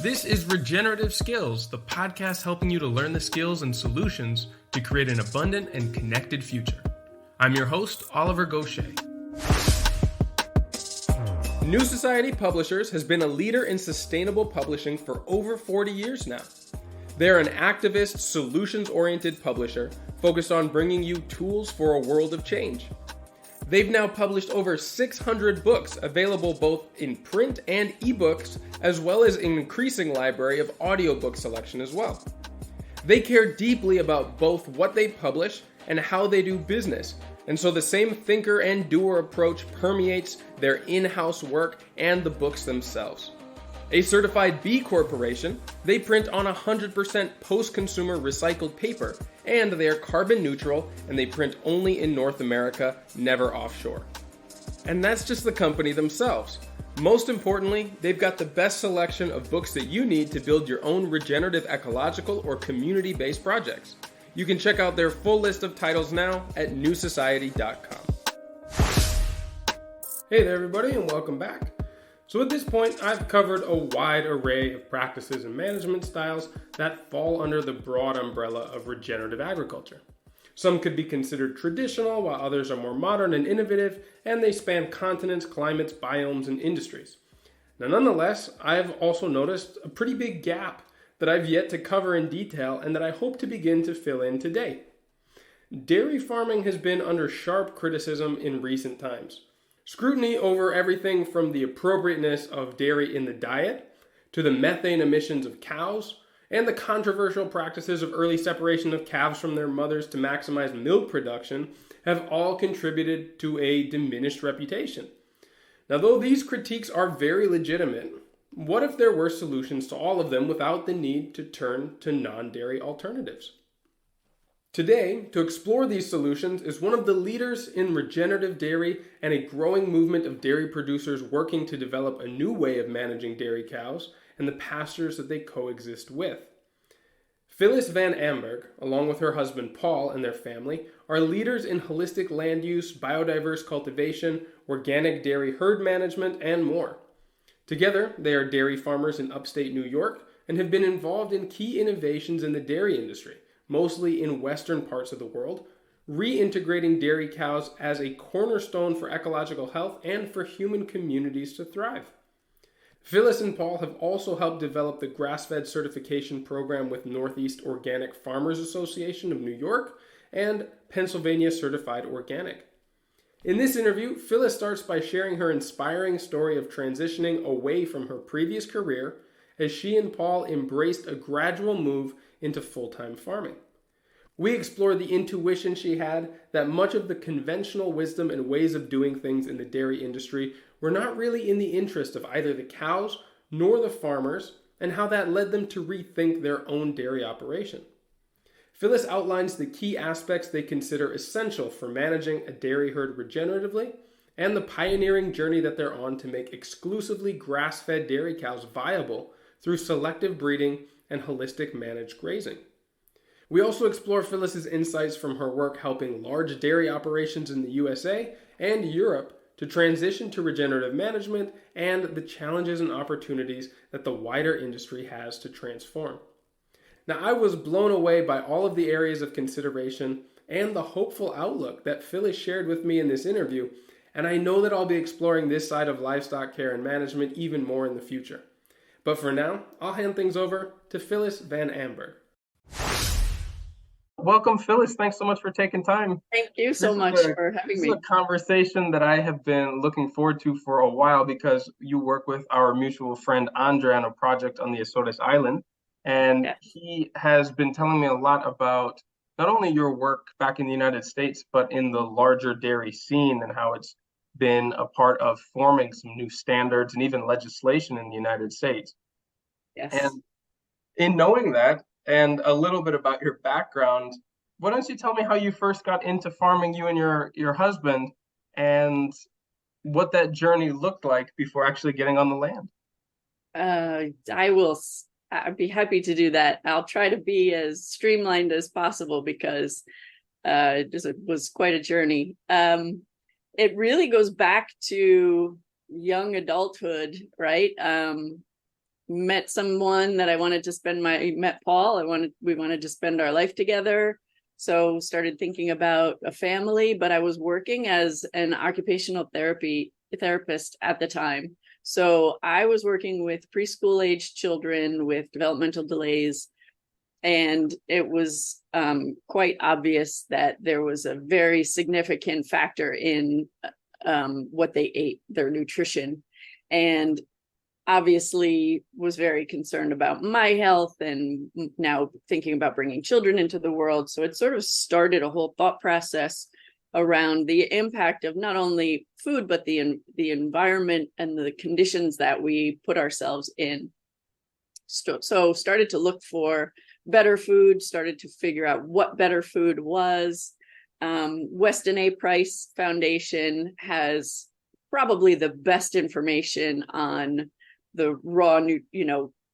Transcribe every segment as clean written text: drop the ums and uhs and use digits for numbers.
This is Regenerative Skills, the podcast helping you to learn the skills and solutions to create an abundant and connected future. I'm your host, Oliver Gaucher. New Society Publishers has been a leader in sustainable publishing for over 40 years now. They're an activist, solutions-oriented publisher focused on bringing you tools for a world of change. They've now published over 600 books available both in print and ebooks, as well as an increasing library of audiobook selection as well. They care deeply about both what they publish and how they do business, and so the same thinker and doer approach permeates their in-house work and the books themselves. A certified B Corporation, they print on 100% post-consumer recycled paper, and they are carbon neutral, and they print only in North America, never offshore. And that's just the company themselves. Most importantly, they've got the best selection of books that you need to build your own regenerative, ecological, or community-based projects. You can check out their full list of titles now at newsociety.com. Hey there, everybody, and welcome back. So at this point, I've covered a wide array of practices and management styles that fall under the broad umbrella of regenerative agriculture. Some could be considered traditional, while others are more modern and innovative, and they span continents, climates, biomes, and industries. Now, nonetheless, I've also noticed a pretty big gap that I've yet to cover in detail and that I hope to begin to fill in today. Dairy farming has been under sharp criticism in recent times. Scrutiny over everything from the appropriateness of dairy in the diet, to the methane emissions of cows, and the controversial practices of early separation of calves from their mothers to maximize milk production have all contributed to a diminished reputation. Now, though these critiques are very legitimate, what if there were solutions to all of them without the need to turn to non-dairy alternatives? Today, to explore these solutions is one of the leaders in regenerative dairy and a growing movement of dairy producers working to develop a new way of managing dairy cows and the pastures that they coexist with. Phyllis Van Amburgh, along with her husband Paul and their family, are leaders in holistic land use, biodiverse cultivation, organic dairy herd management, and more. Together, they are dairy farmers in upstate New York and have been involved in key innovations in the dairy industry, mostly in western parts of the world, reintegrating dairy cows as a cornerstone for ecological health and for human communities to thrive. Phyllis and Paul have also helped develop the grass-fed certification program with Northeast Organic Farmers Association of New York and Pennsylvania Certified Organic. In this interview, Phyllis starts by sharing her inspiring story of transitioning away from her previous career as she and Paul embraced a gradual move into full-time farming. We explore the intuition she had that much of the conventional wisdom and ways of doing things in the dairy industry were not really in the interest of either the cows nor the farmers, and how that led them to rethink their own dairy operation. Phyllis outlines the key aspects they consider essential for managing a dairy herd regeneratively, and the pioneering journey that they're on to make exclusively grass-fed dairy cows viable through selective breeding and holistic managed grazing. We also explore Phyllis's insights from her work helping large dairy operations in the USA and Europe to transition to regenerative management and the challenges and opportunities that the wider industry has to transform. Now, I was blown away by all of the areas of consideration and the hopeful outlook that Phyllis shared with me in this interview, and I know that I'll be exploring this side of livestock care and management even more in the future. But for now, I'll hand things over to Phyllis Van Amburgh. Welcome, Phyllis. Thanks so much for taking time. Thank you so much for having me. This is a conversation that I have been looking forward to for a while because you work with our mutual friend Andre on a project on the Azores Island. And he has been telling me a lot about not only your work back in the United States, but in the larger dairy scene and how it's been a part of forming some new standards and even legislation in the United States. Yes. And in knowing that, and a little bit about your background, why don't you tell me how you first got into farming, you and your husband, and what that journey looked like before actually getting on the land? I'd be happy to do that. I'll try to be as streamlined as possible because it was quite a journey. It really goes back to young adulthood, right? met someone that I wanted to met Paul. We wanted to spend our life together. So started thinking about a family, but I was working as an occupational therapist at the time. So I was working with preschool age children with developmental delays. And it was quite obvious that there was a very significant factor in what they ate, their nutrition. And obviously was very concerned about my health and now thinking about bringing children into the world. So it sort of started a whole thought process around the impact of not only food, but the environment and the conditions that we put ourselves in. So started to look for better food, started to figure out what better food was. Weston A. Price Foundation has probably the best information on the raw,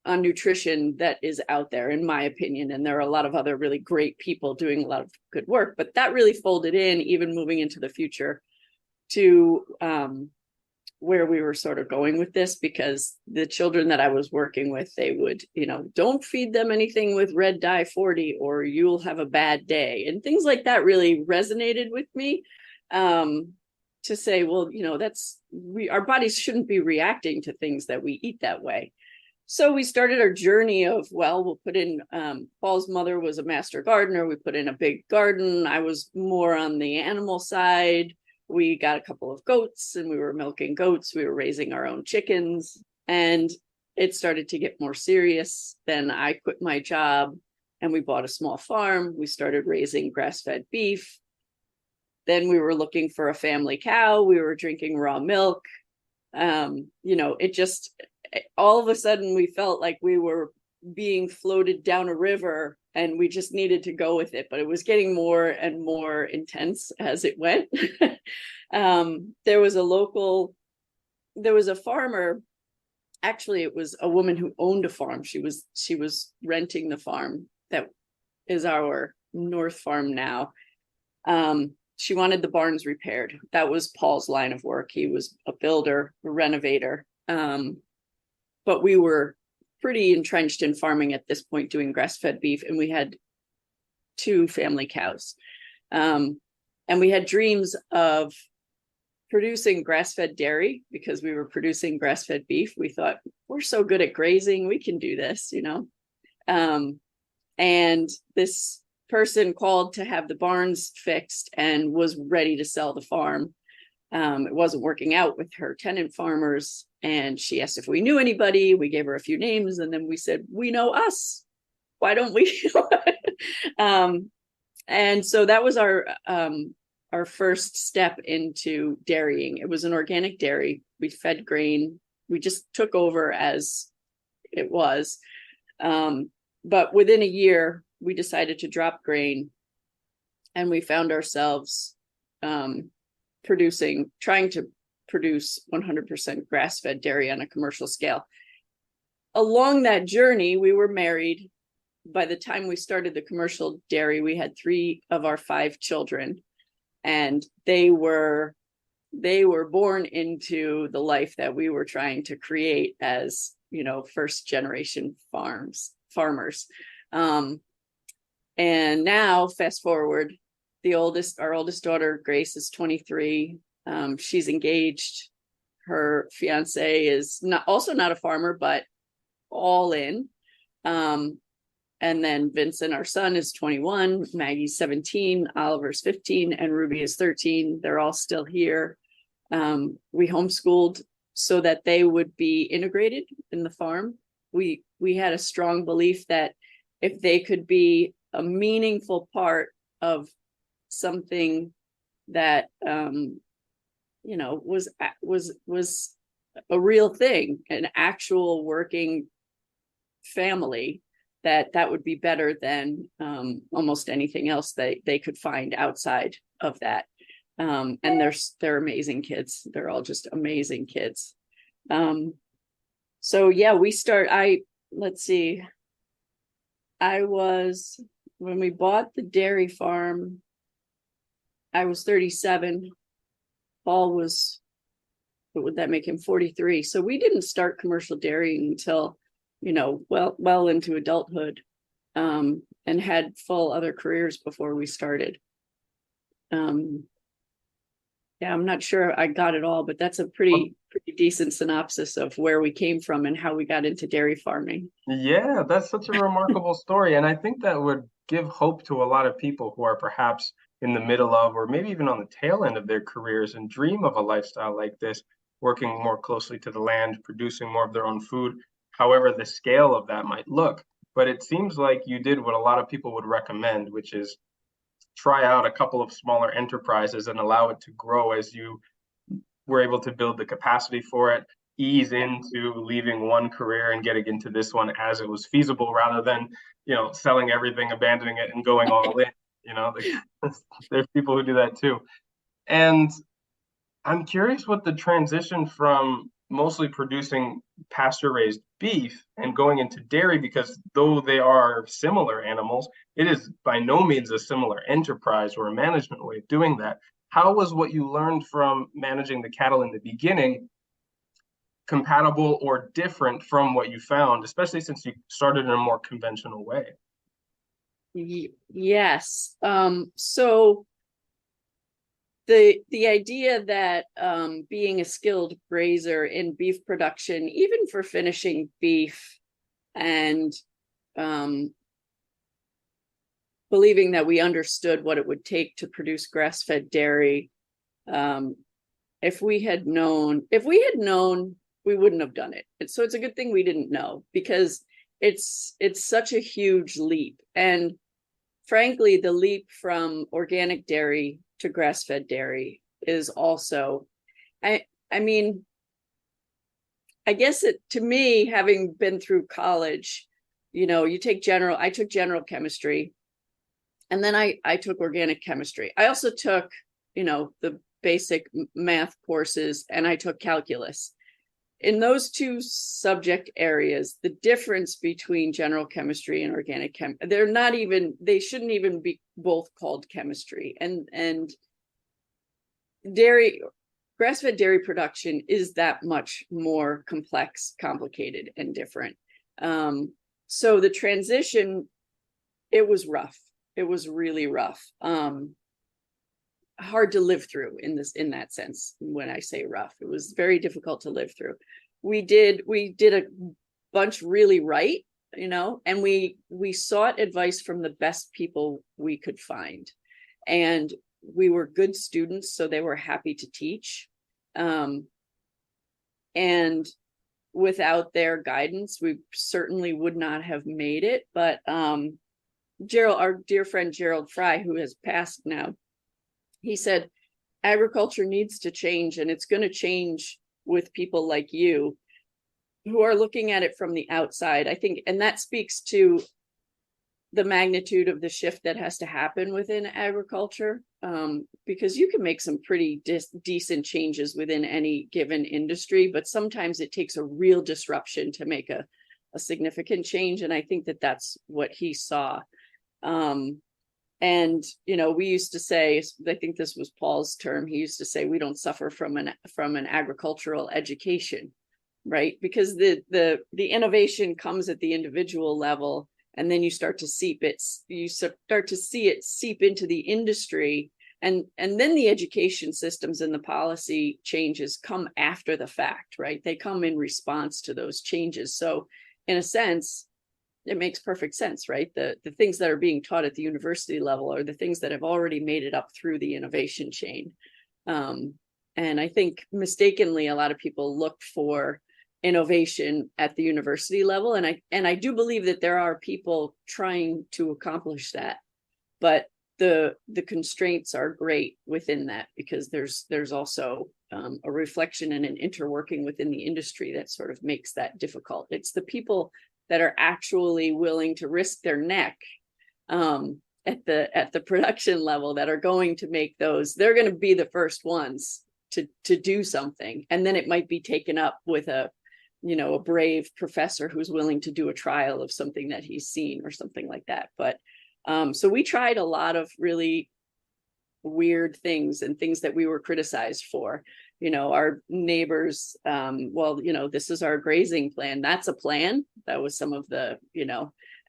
on nutrition that is out there, in my opinion. And there are a lot of other really great people doing a lot of good work, but that really folded in, even moving into the future, to where we were sort of going with this, because the children that I was working with, they would, don't feed them anything with red dye 40 or you'll have a bad day. And things like that really resonated with me. To say, well, our bodies shouldn't be reacting to things that we eat that way. So we started our journey of, we'll put in, Paul's mother was a master gardener. We put in a big garden. I was more on the animal side. We got a couple of goats and we were milking goats. We were raising our own chickens, and it started to get more serious. Then I quit my job and we bought a small farm. We started raising grass-fed beef. Then we were looking for a family cow. We were drinking raw milk. It just, all of a sudden we felt like we were being floated down a river and we just needed to go with it. But it was getting more and more intense as it went. There was a farmer. Actually, it was a woman who owned a farm. She was renting the farm that is our North Farm now. She wanted the barns repaired. That was Paul's line of work. He was a builder, a renovator. But we were pretty entrenched in farming at this point, doing grass-fed beef, and we had 2 family cows. And we had dreams of producing grass-fed dairy because we were producing grass-fed beef. We thought, we're so good at grazing, we can do this, and this person called to have the barns fixed and was ready to sell the farm. It wasn't working out with her tenant farmers, and she asked if we knew anybody. We gave her a few names, and then we said, we know us, why don't we? And so that was our first step into dairying. It was an organic dairy. We fed grain. We just took over as it was. But within a year, we decided to drop grain, and we found ourselves trying to produce 100% grass-fed dairy on a commercial scale. Along that journey, we were married. By the time we started the commercial dairy, we had 3 of our 5 children, and they were born into the life that we were trying to create as, first generation farmers. And now, fast forward, our oldest daughter, Grace, is 23. She's engaged. Her fiance is also not a farmer, but all in. And then Vincent, our son, is 21. Maggie's 17. Oliver's 15, and Ruby is 13. They're all still here. We homeschooled so that they would be integrated in the farm. We had a strong belief that if they could be a meaningful part of something that was a real thing, an actual working family, that would be better than almost anything else they could find outside of that. And they're amazing kids. They're all just amazing kids. So yeah, when we bought the dairy farm, I was 37. Paul was, what would that make him, 43? So we didn't start commercial dairying until well into adulthood, and had full other careers before we started. Yeah, I'm not sure I got it all, but that's a pretty decent synopsis of where we came from and how we got into dairy farming. Yeah, that's such a remarkable story. And I think that would give hope to a lot of people who are perhaps in the middle of, or maybe even on the tail end of their careers and dream of a lifestyle like this, working more closely to the land, producing more of their own food, however the scale of that might look. But it seems like you did what a lot of people would recommend, which is try out a couple of smaller enterprises and allow it to grow as you were able to build the capacity for it, ease into leaving one career and getting into this one as it was feasible, rather than selling everything, abandoning it, and going all in. There's people who do that too. And I'm curious what the transition from mostly producing pasture raised beef and going into dairy, because though they are similar animals, it is by no means a similar enterprise or a management way of doing that. How was what you learned from managing the cattle in the beginning compatible or different from what you found, especially since you started in a more conventional way? Yes. So the idea that being a skilled grazer in beef production, even for finishing beef, and believing that we understood what it would take to produce grass-fed dairy, if we had known, we wouldn't have done it. So it's a good thing we didn't know, because it's such a huge leap. And frankly, the leap from organic dairy to grass-fed dairy is also, I mean, I guess to me, having been through college, I took general chemistry, and then I took organic chemistry. I also took, the basic math courses, and I took calculus. In those two subject areas, the difference between general chemistry and organic chem, they shouldn't even be both called chemistry. And grass-fed dairy production is that much more complex, complicated, and different. So the transition, it was rough. It was really rough. Hard to live through in that sense. When I say rough, it was very difficult to live through. We did a bunch really right, and we sought advice from the best people we could find, and we were good students, so they were happy to teach. And without their guidance, we certainly would not have made it. But our dear friend Gerald Fry, who has passed now, he said, agriculture needs to change, and it's going to change with people like you who are looking at it from the outside, I think. And that speaks to the magnitude of the shift that has to happen within agriculture, because you can make some pretty decent changes within any given industry, but sometimes it takes a real disruption to make a significant change. And I think that that's what he saw. And, we used to say, I think this was Paul's term, he used to say, we don't suffer from an agricultural education, right? Because the innovation comes at the individual level, and then you start to see it seep into the industry. And then the education systems and the policy changes come after the fact, right? They come in response to those changes. So in a sense, it makes perfect sense, right? The things that are being taught at the university level are the things that have already made it up through the innovation chain. And I think mistakenly, a lot of people look for innovation at the university level. And I do believe that there are people trying to accomplish that, but the constraints are great within that, because there's also a reflection and an interworking within the industry that sort of makes that difficult. It's the people that are actually willing to risk their neck at the production level that are going to make those. They're going to be the first ones to do something, and then it might be taken up with a brave professor who's willing to do a trial of something that he's seen or something like that. But so we tried a lot of really weird things and things that we were criticized for. Our neighbors, well, this is our grazing plan. That's a plan. That was some of the,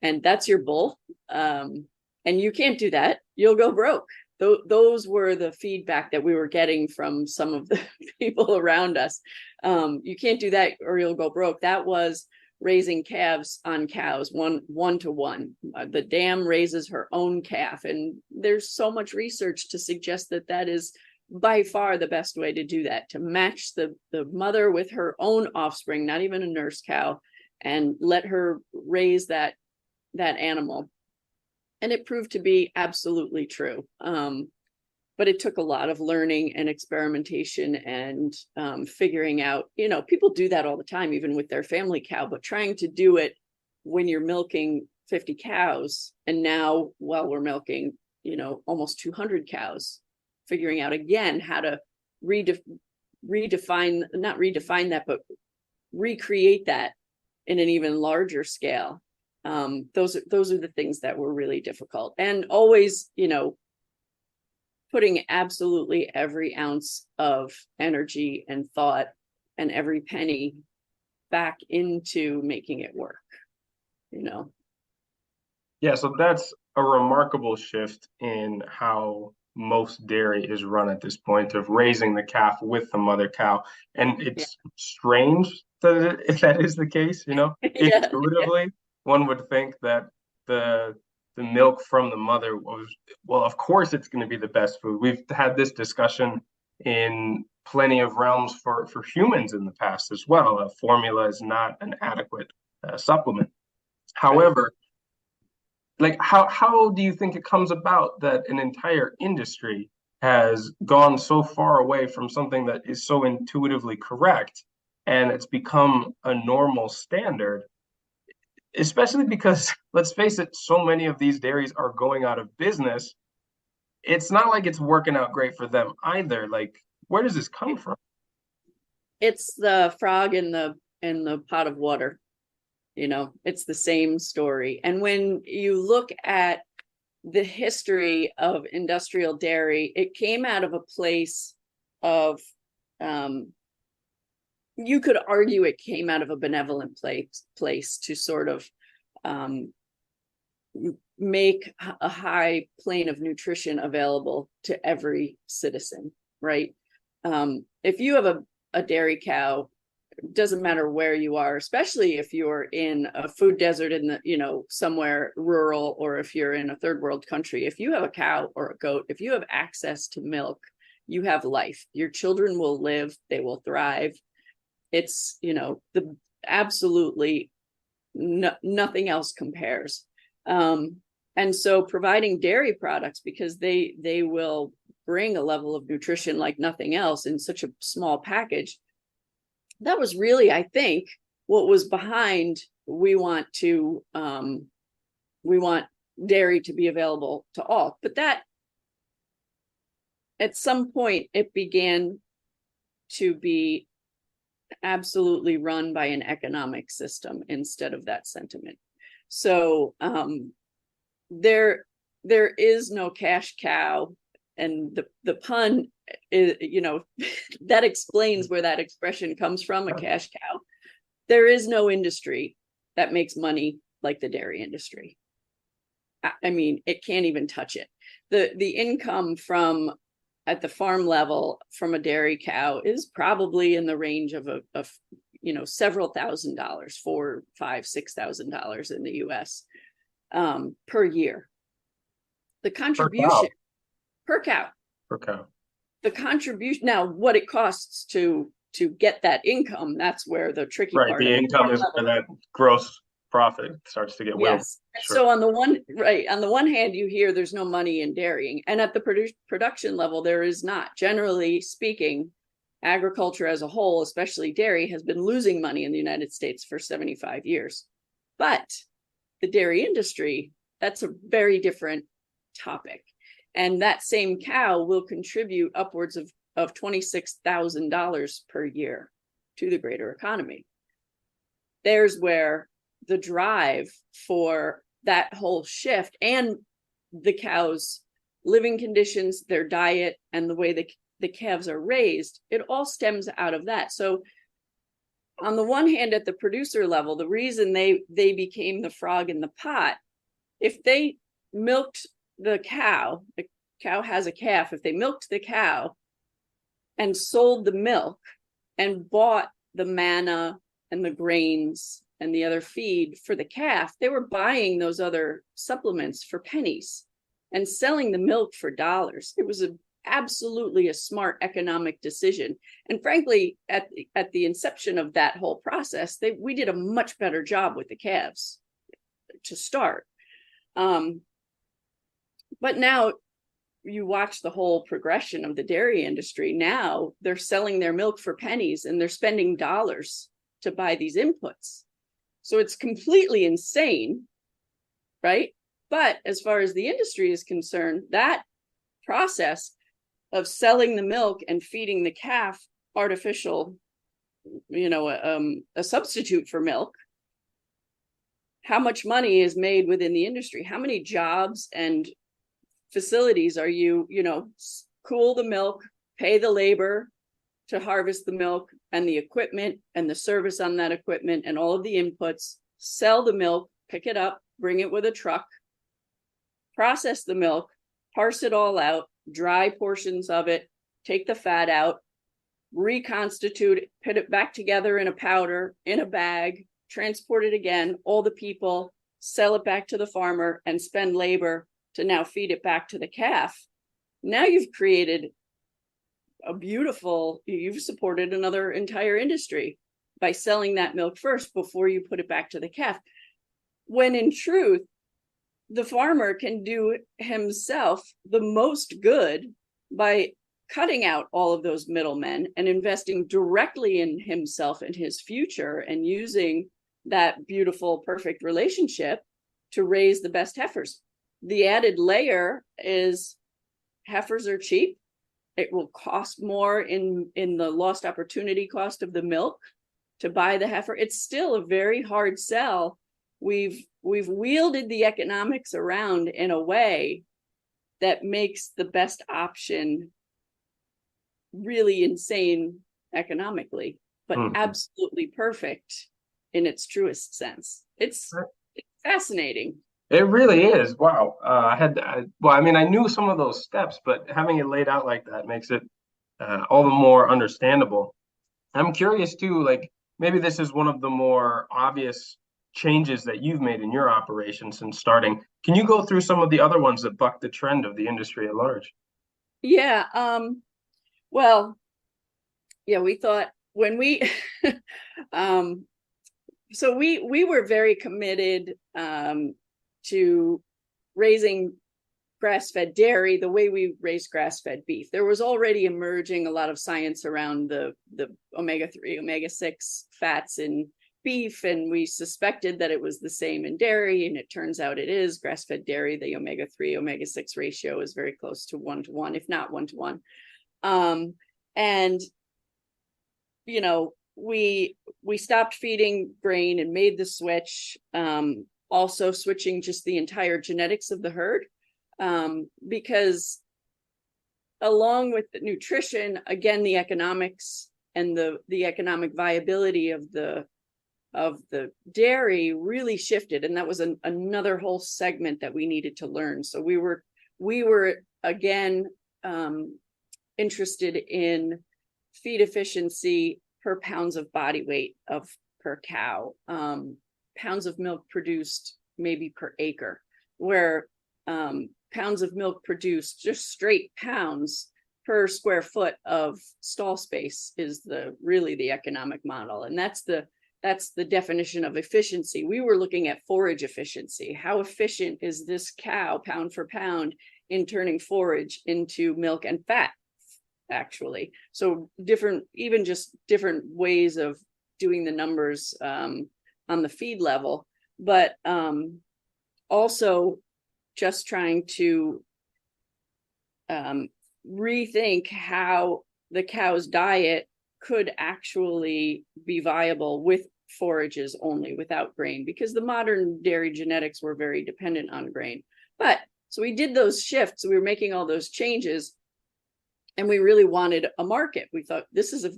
and that's your bull. And you can't do that. You'll go broke. Those were the feedback that we were getting from some of the people around us. You can't do that or you'll go broke. That was raising calves on cows, one to one. The dam raises her own calf. And there's so much research to suggest that that is by far the best way to do that, to match the mother with her own offspring, not even a nurse cow, and let her raise that animal. And it proved to be absolutely true. But it took a lot of learning and experimentation and figuring out, people do that all the time, even with their family cow, but trying to do it when you're milking 50 cows. And now, we're milking, almost 200 cows, figuring out again how to not redefine that, but recreate that in an even larger scale. Those are the things that were really difficult, and always, putting absolutely every ounce of energy and thought and every penny back into making it work, Yeah, so that's a remarkable shift in how most dairy is run at this point, of raising the calf with the mother cow. And it's strange that that is the case, Intuitively, one would think that the milk from the mother was, well, of course it's going to be the best food. We've had this discussion in plenty of realms for humans in the past as well. A formula is not an adequate supplement. However, like how do you think it comes about that an entire industry has gone so far away from something that is so intuitively correct, and it's become a normal standard? Especially because, let's face it, so many of these dairies are going out of business. It's not like it's working out great for them either. Like, where does this come from? It's the frog in the pot of water. It's the same story. And when you look at the history of industrial dairy, it came out of a place of, you could argue it came out of a benevolent place to sort of make a high plane of nutrition available to every citizen, right? If you have a dairy cow, it doesn't matter where you are, especially if you're in a food desert in the, somewhere rural, or if you're in a third world country, if you have a cow or a goat, if you have access to milk, you have life. Your children will live, they will thrive. It's, the absolutely nothing else compares. And so providing dairy products, because they will bring a level of nutrition like nothing else in such a small package, that was really, I think, what was behind we want dairy to be available to all. But that, at some point, it began to be absolutely run by an economic system instead of that sentiment. So there is no cash cow, and the pun is, that explains where that expression comes from, a cash cow. There is no industry that makes money like the dairy industry. I mean, it can't even touch it. The income from at the farm level from a dairy cow is probably in the range of several $1,000s, $4,000, $5,000, $6,000 in the US per year. The contribution per cow. The contribution, now what it costs to get that income, that's where the tricky part. Right, the income is where that gross profit starts to get weird. Yes. Sure. So on the one hand, you hear there's no money in dairying, and at the production level, there is not. Generally speaking, agriculture as a whole, especially dairy, has been losing money in the United States for 75 years. But the dairy industry, that's a very different topic. And that same cow will contribute upwards of $26,000 per year to the greater economy. There's where the drive for that whole shift, and the cows living conditions, their diet, and the way the calves are raised, it all stems out of that. So on the one hand, at the producer level, the reason they became the frog in the pot, if they milked the cow has a calf, if they milked the cow and sold the milk and bought the manna and the grains and the other feed for the calf, they were buying those other supplements for pennies and selling the milk for dollars. It was absolutely a smart economic decision. And frankly, at the inception of that whole process, we did a much better job with the calves to start. But now you watch the whole progression of the dairy industry. Now they're selling their milk for pennies and they're spending dollars to buy these inputs. So it's completely insane, right? But as far as the industry is concerned, that process of selling the milk and feeding the calf artificial, a substitute for milk, how much money is made within the industry? How many jobs and facilities are you cool the milk, pay the labor to harvest the milk and the equipment and the service on that equipment and all of the inputs, sell the milk, pick it up, bring it with a truck, process the milk, parse it all out, dry portions of it, take the fat out, reconstitute it, put it back together in a powder, in a bag, transport it again, all the people, sell it back to the farmer and spend labor to now feed it back to the calf. Now you've created you've supported another entire industry by selling that milk first before you put it back to the calf. When in truth, the farmer can do himself the most good by cutting out all of those middlemen and investing directly in himself and his future and using that beautiful, perfect relationship to raise the best heifers. The added layer is heifers are cheap. It will cost more in the lost opportunity cost of the milk to buy the heifer. It's still a very hard sell. We've wielded the economics around in a way that makes the best option really insane economically, but absolutely perfect in its truest sense. It's fascinating. It really is. Wow. I knew some of those steps, but having it laid out like that makes it all the more understandable. I'm curious too, like maybe this is one of the more obvious changes that you've made in your operation since starting. Can you go through some of the other ones that buck the trend of the industry at large? Yeah. We thought when we, so we were very committed to raising grass-fed dairy the way we raise grass-fed beef. There was already emerging a lot of science around the omega-3, omega-6 fats in beef, and we suspected that it was the same in dairy, and it turns out it is. Grass-fed dairy, the omega-3, omega-6 ratio is very close to 1-to-1, if not 1-to-1. We stopped feeding grain and made the switch, also switching just the entire genetics of the herd, because along with the nutrition, again, the economics and the economic viability of the dairy really shifted, and that was another whole segment that we needed to learn. So we were again interested in feed efficiency per pounds of body weight per cow, pounds of milk produced maybe per acre, where pounds of milk produced, just straight pounds per square foot of stall space, is really the economic model. And that's the definition of efficiency. We were looking at forage efficiency. How efficient is this cow pound for pound in turning forage into milk and fat, actually? So different ways of doing the numbers on the feed level, but also just trying to rethink how the cow's diet could actually be viable with forages only, without grain, because the modern dairy genetics were very dependent on grain. But So we did those shifts. We were making all those changes, and we really wanted a market. We thought this is a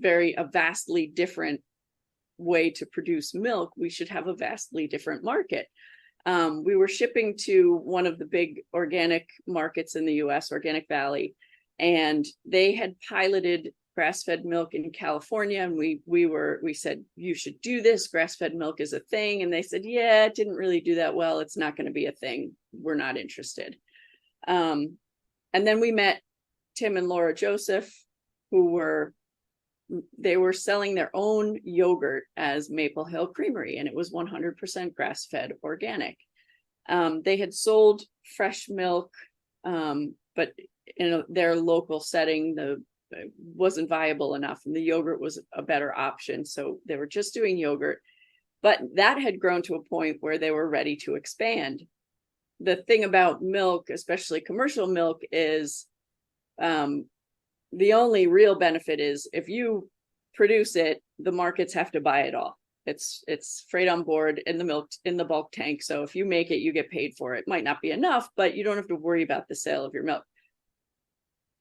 vastly different way to produce milk. We should have a vastly different market. We were shipping to one of the big organic markets in the US, Organic Valley, and they had piloted grass-fed milk in California. And we said, you should do this. Grass-fed milk is a thing. And they said, yeah, it didn't really do that well. It's not going to be a thing. We're not interested. And then we met Tim and Laura Joseph, they were selling their own yogurt as Maple Hill Creamery, and it was 100% grass-fed organic. They had sold fresh milk, but in their local setting, it wasn't viable enough, and the yogurt was a better option. So they were just doing yogurt, but that had grown to a point where they were ready to expand. The thing about milk, especially commercial milk, is the only real benefit is if you produce it, the markets have to buy it all. It's freight on board in the milk in the bulk tank. So if you make it, you get paid for it. Might not be enough, but you don't have to worry about the sale of your milk.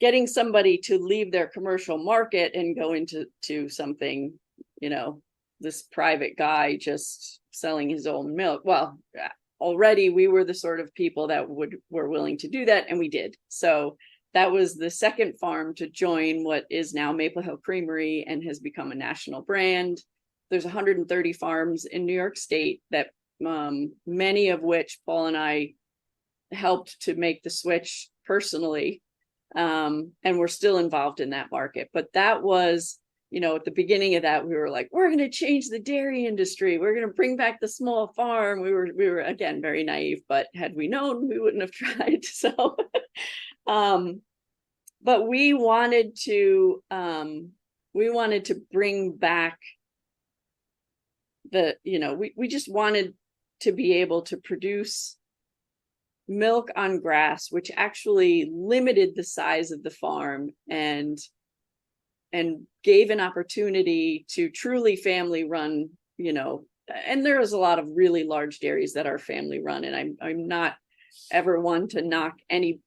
Getting somebody to leave their commercial market and go into something, this private guy just selling his own milk. Well, already we were the sort of people that were willing to do that, and we did. So that was the second farm to join what is now Maple Hill Creamery and has become a national brand. There's 130 farms in New York State, that many of which Paul and I helped to make the switch personally. And we're still involved in that market. But that was, at the beginning of that, we were like, we're going to change the dairy industry. We're going to bring back the small farm. We were again, very naive, but had we known, we wouldn't have tried. So, but we wanted to bring back we just wanted to be able to produce milk on grass, which actually limited the size of the farm and gave an opportunity to truly family run, and there is a lot of really large dairies that are family run. And I'm not ever one to knock any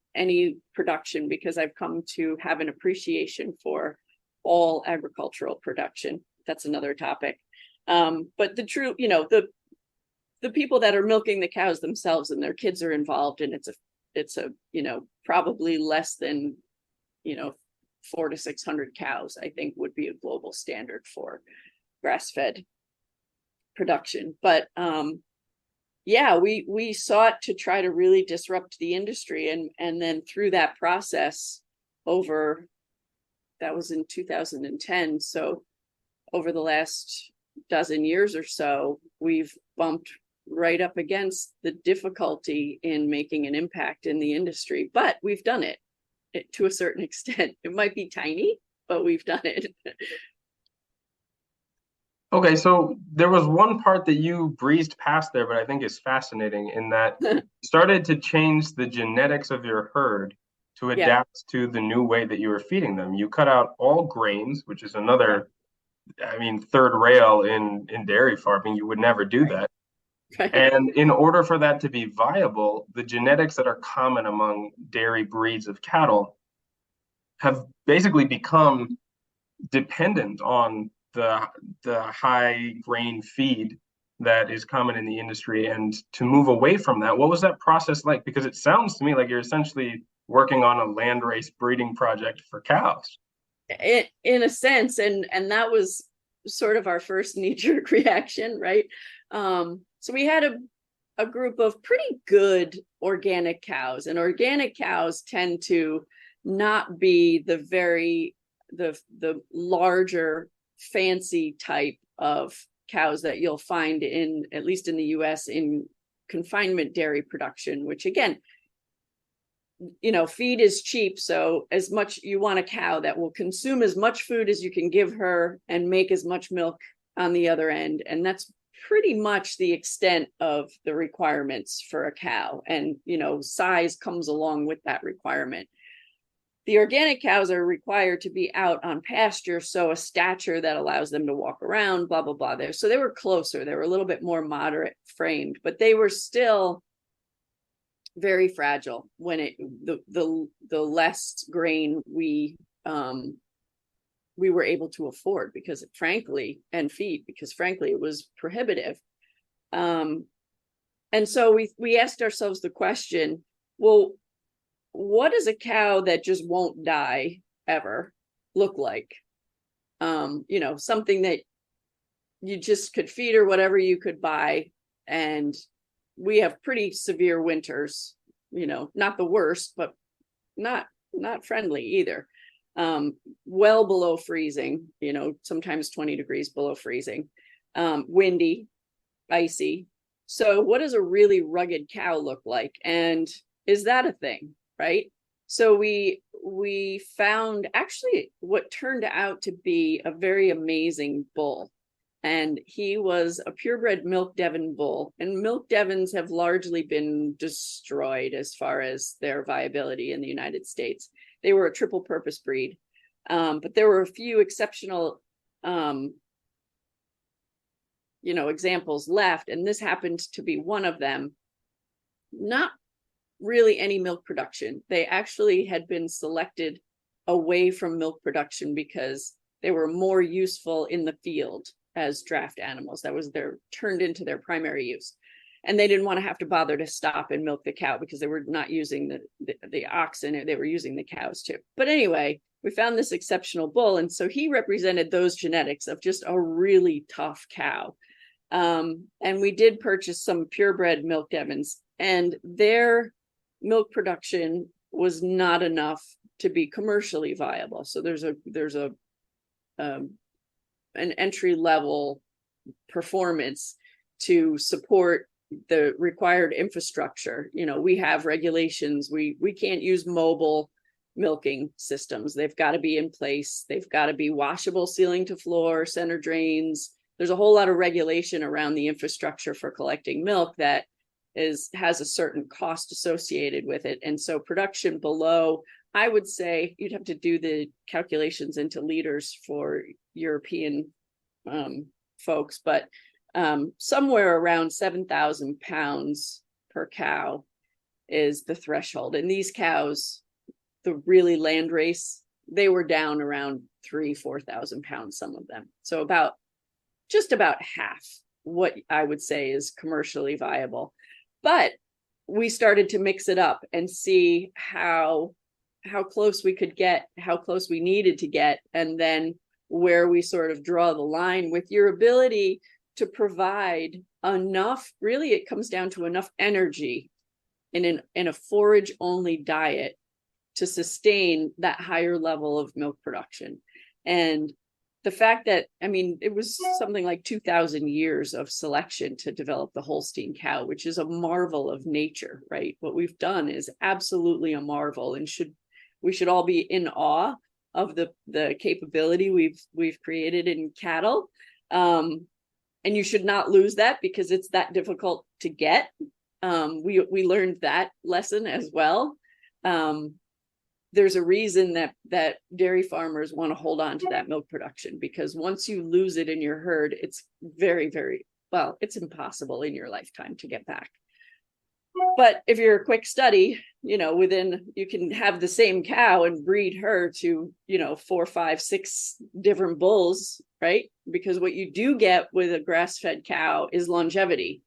production, because I've come to have an appreciation for all agricultural production. That's another topic. But the true, the people that are milking the cows themselves and their kids are involved, and it's a probably less than 400 to 600 cows, I think, would be a global standard for grass-fed production. But we sought to try to really disrupt the industry, and then through that process, that was in 2010. So over the last dozen years or so, we've bumped right up against the difficulty in making an impact in the industry, but we've done it to a certain extent. It might be tiny, but we've done it. Okay, so there was one part that you breezed past there, but I think is fascinating, in that you started to change the genetics of your herd to adapt to the new way that you were feeding them. You cut out all grains, which is another, third rail in dairy farming. You would never do that. Right. And in order for that to be viable, the genetics that are common among dairy breeds of cattle have basically become dependent on the high grain feed that is common in the industry. And to move away from that, what was that process like? Because it sounds to me like you're essentially working on a landrace breeding project for cows. In a sense, and that was sort of our first knee-jerk reaction, right? So we had a group of pretty good organic cows, and organic cows tend to not be the larger fancy type of cows that you'll find in, at least in the US, in confinement dairy production, which again, feed is cheap. So as much you want a cow that will consume as much food as you can give her and make as much milk on the other end. And that's pretty much the extent of the requirements for a cow. And, size comes along with that requirement. The organic cows are required to be out on pasture, so a stature that allows them to walk around, blah, blah, blah. So they were closer. They were a little bit more moderate framed, but they were still very fragile when the less grain we were able to afford, because frankly, and feed, because frankly it was prohibitive. And so we asked ourselves the question, well, what does a cow that just won't die ever look like? Something that you just could feed her whatever you could buy. And we have pretty severe winters, not the worst, but not friendly either. Well below freezing, sometimes 20 degrees below freezing, windy, icy. So what does a really rugged cow look like? And is that a thing, right? So we found actually what turned out to be a very amazing bull. And he was a purebred milk Devon bull. And milk Devons have largely been destroyed as far as their viability in the United States. They were a triple purpose breed. But there were a few exceptional examples left, and this happened to be one of them. Not really any milk production. They actually had been selected away from milk production because they were more useful in the field as draft animals. That was turned into their primary use. And they didn't want to have to bother to stop and milk the cow because they were not using the oxen, they were using the cows too. But anyway, we found this exceptional bull. And so he represented those genetics of just a really tough cow. And we did purchase some purebred milk Devons, and their milk production was not enough to be commercially viable. So there's an entry level performance to support the required infrastructure. We have regulations. We can't use mobile milking systems. They've got to be in place. They've got to be washable ceiling to floor, center drains. There's a whole lot of regulation around the infrastructure for collecting milk that has a certain cost associated with it. And so production below, I would say you'd have to do the calculations into liters for European folks, but somewhere around 7,000 pounds per cow is the threshold. And these cows, the really land race, they were down around 4,000 pounds, some of them. So just about half what I would say is commercially viable. But we started to mix it up and see how close we could get, how close we needed to get, and then where we sort of draw the line with your ability to provide enough. Really, it comes down to enough energy in a forage only diet to sustain that higher level of milk production. And the fact that, it was something like 2,000 years of selection to develop the Holstein cow, which is a marvel of nature, right? What we've done is absolutely a marvel, and we should all be in awe of the capability we've created in cattle. And you should not lose that because it's that difficult to get. We learned that lesson as well. There's a reason that dairy farmers want to hold on to that milk production, because once you lose it in your herd, it's very, very, it's impossible in your lifetime to get back. But if you're a quick study, you can have the same cow and breed her to, 4, 5, 6 different bulls, right? Because what you do get with a grass-fed cow is longevity,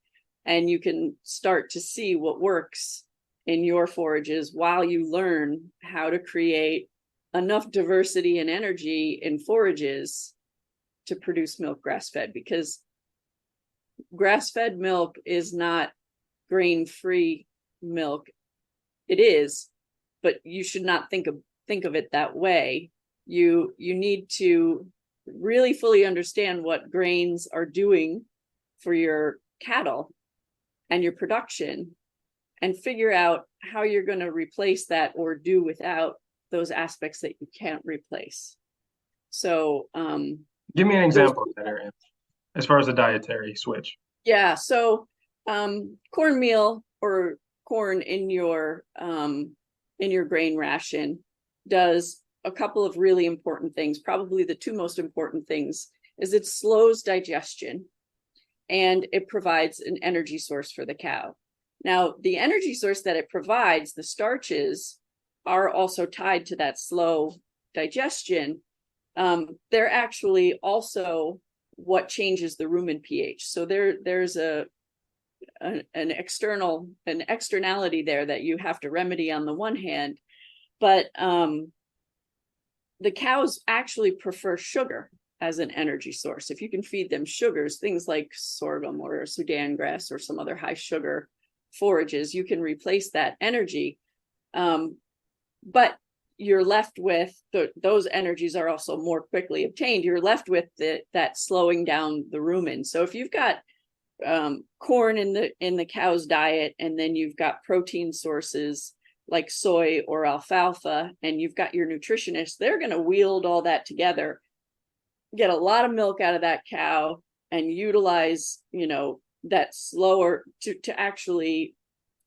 and you can start to see what works in your forages while you learn how to create enough diversity and energy in forages to produce milk grass-fed, because grass-fed milk is not grain-free milk. It is, but you should not think of it that way. You need to really fully understand what grains are doing for your cattle and your production, and figure out how you're going to replace that or do without those aspects that you can't replace. So give me an example of that area as far as the dietary switch. Yeah, so cornmeal or corn in your grain ration does a couple of really important things. Probably the two most important things is it slows digestion and it provides an energy source for the cow. Now, the energy source that it provides, the starches, are also tied to that slow digestion. They're actually also what changes the rumen pH. So there's an externality there that you have to remedy on the one hand, but the cows actually prefer sugar as an energy source. If you can feed them sugars, things like sorghum or Sudan grass or some other high sugar forages, you can replace that energy. But you're left with those energies are also more quickly obtained. You're left with that slowing down the rumen. So if you've got corn in the cow's diet, and then you've got protein sources like soy or alfalfa, and you've got your nutritionist, they're going to wield all that together, get a lot of milk out of that cow, and utilize, that slower to actually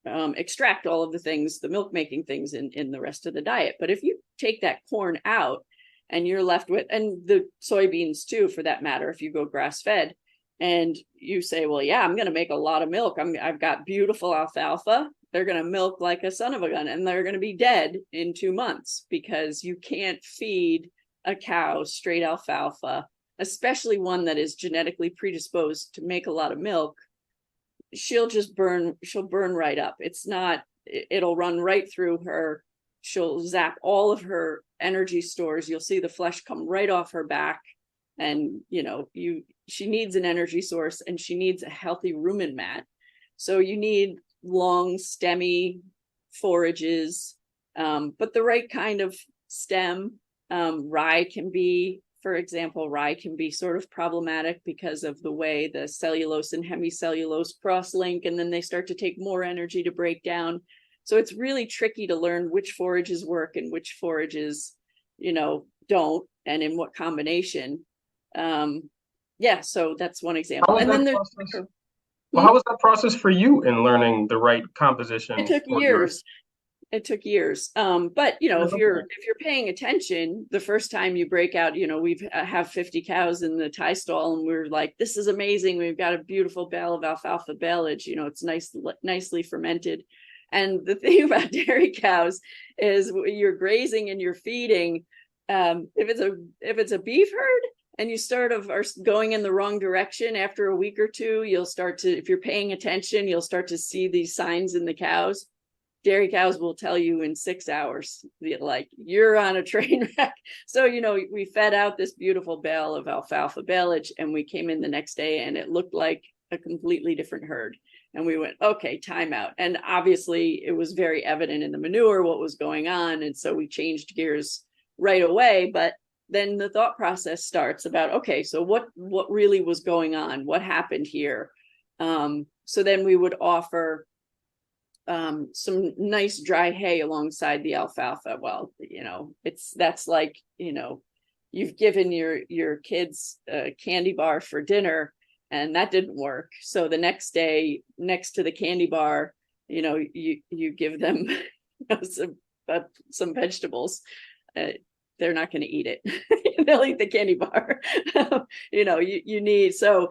extract all of the things, the milk making things in the rest of the diet. But if you take that corn out and you're left with, and the soybeans too, for that matter, if you go grass fed, and you say, well, yeah, I'm going to make a lot of milk. I've got beautiful alfalfa. They're going to milk like a son of a gun, and they're going to be dead in 2 months, because you can't feed a cow straight alfalfa, especially one that is genetically predisposed to make a lot of milk. She'll burn right up. It'll run right through her. She'll zap all of her energy stores. You'll see the flesh come right off her back. And, she needs an energy source, and she needs a healthy rumen mat. So you need long stemmy forages, but the right kind of stem. Rye can be, for example, sort of problematic because of the way the cellulose and hemicellulose cross-link, and then they start to take more energy to break down. So it's really tricky to learn which forages work and which forages, don't, and in what combination. So that's one example. And then there's how was that process for you in learning the right composition? It took years. But if you're paying attention, the first time you break out, we have 50 cows in the tie stall, and we're like, this is amazing. We've got a beautiful bale of alfalfa baleage. It's nicely fermented. And the thing about dairy cows is you're grazing and you're feeding. If it's a beef herd, and you are going in the wrong direction, after a week or two, if you're paying attention, you'll start to see these signs in the cows. Dairy cows will tell you in 6 hours, like, you're on a train wreck. So, we fed out this beautiful bale of alfalfa baleage, and we came in the next day and it looked like a completely different herd. And we went, okay, time out. And obviously it was very evident in the manure what was going on. And so we changed gears right away. But then the thought process starts about, okay, so what really was going on? What happened here? So then we would offer some nice dry hay alongside the alfalfa. Well, that's like, you've given your kids a candy bar for dinner, and that didn't work. So the next day, next to the candy bar, you give them some vegetables. They're not going to eat it. They'll eat the candy bar. You need, so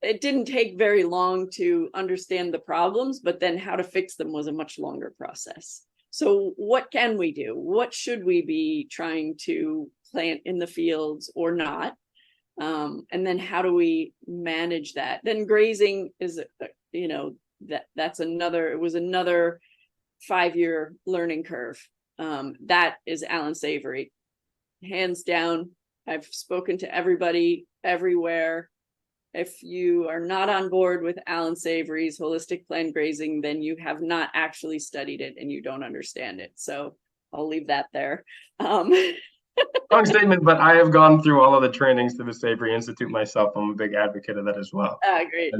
it didn't take very long to understand the problems, but then how to fix them was a much longer process. So what can we do? What should we be trying to plant in the fields or not? And then how do we manage that? Then grazing is, it was another 5-year learning curve. That is Alan Savory, hands down. I've spoken to everybody everywhere. If you are not on board with Alan Savory's holistic plant grazing, then you have not actually studied it and you don't understand it. So I'll leave that there. Strong statement, but I have gone through all of the trainings through the Savory Institute myself. I'm a big advocate of that as well. Great.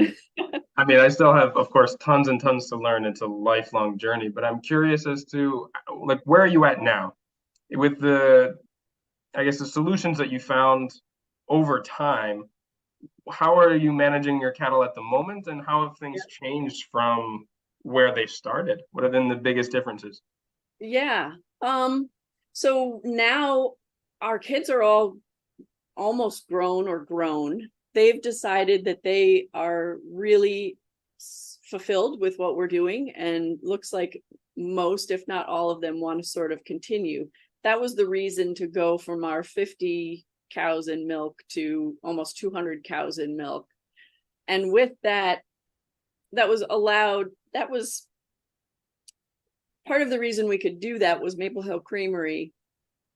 I still have, of course, tons and tons to learn. It's a lifelong journey, but I'm curious as to, like, where are you at now with the solutions that you found over time? How are you managing your cattle at the moment, and how have things changed from where they started? What have been the biggest differences? Yeah. So now our kids are all almost grown. They've decided that they are really fulfilled with what we're doing, and looks like most, if not all of them, want to sort of continue. That was the reason to go from our 50 cows in milk to almost 200 cows in milk. And with that, that was part of the reason we could do that was Maple Hill Creamery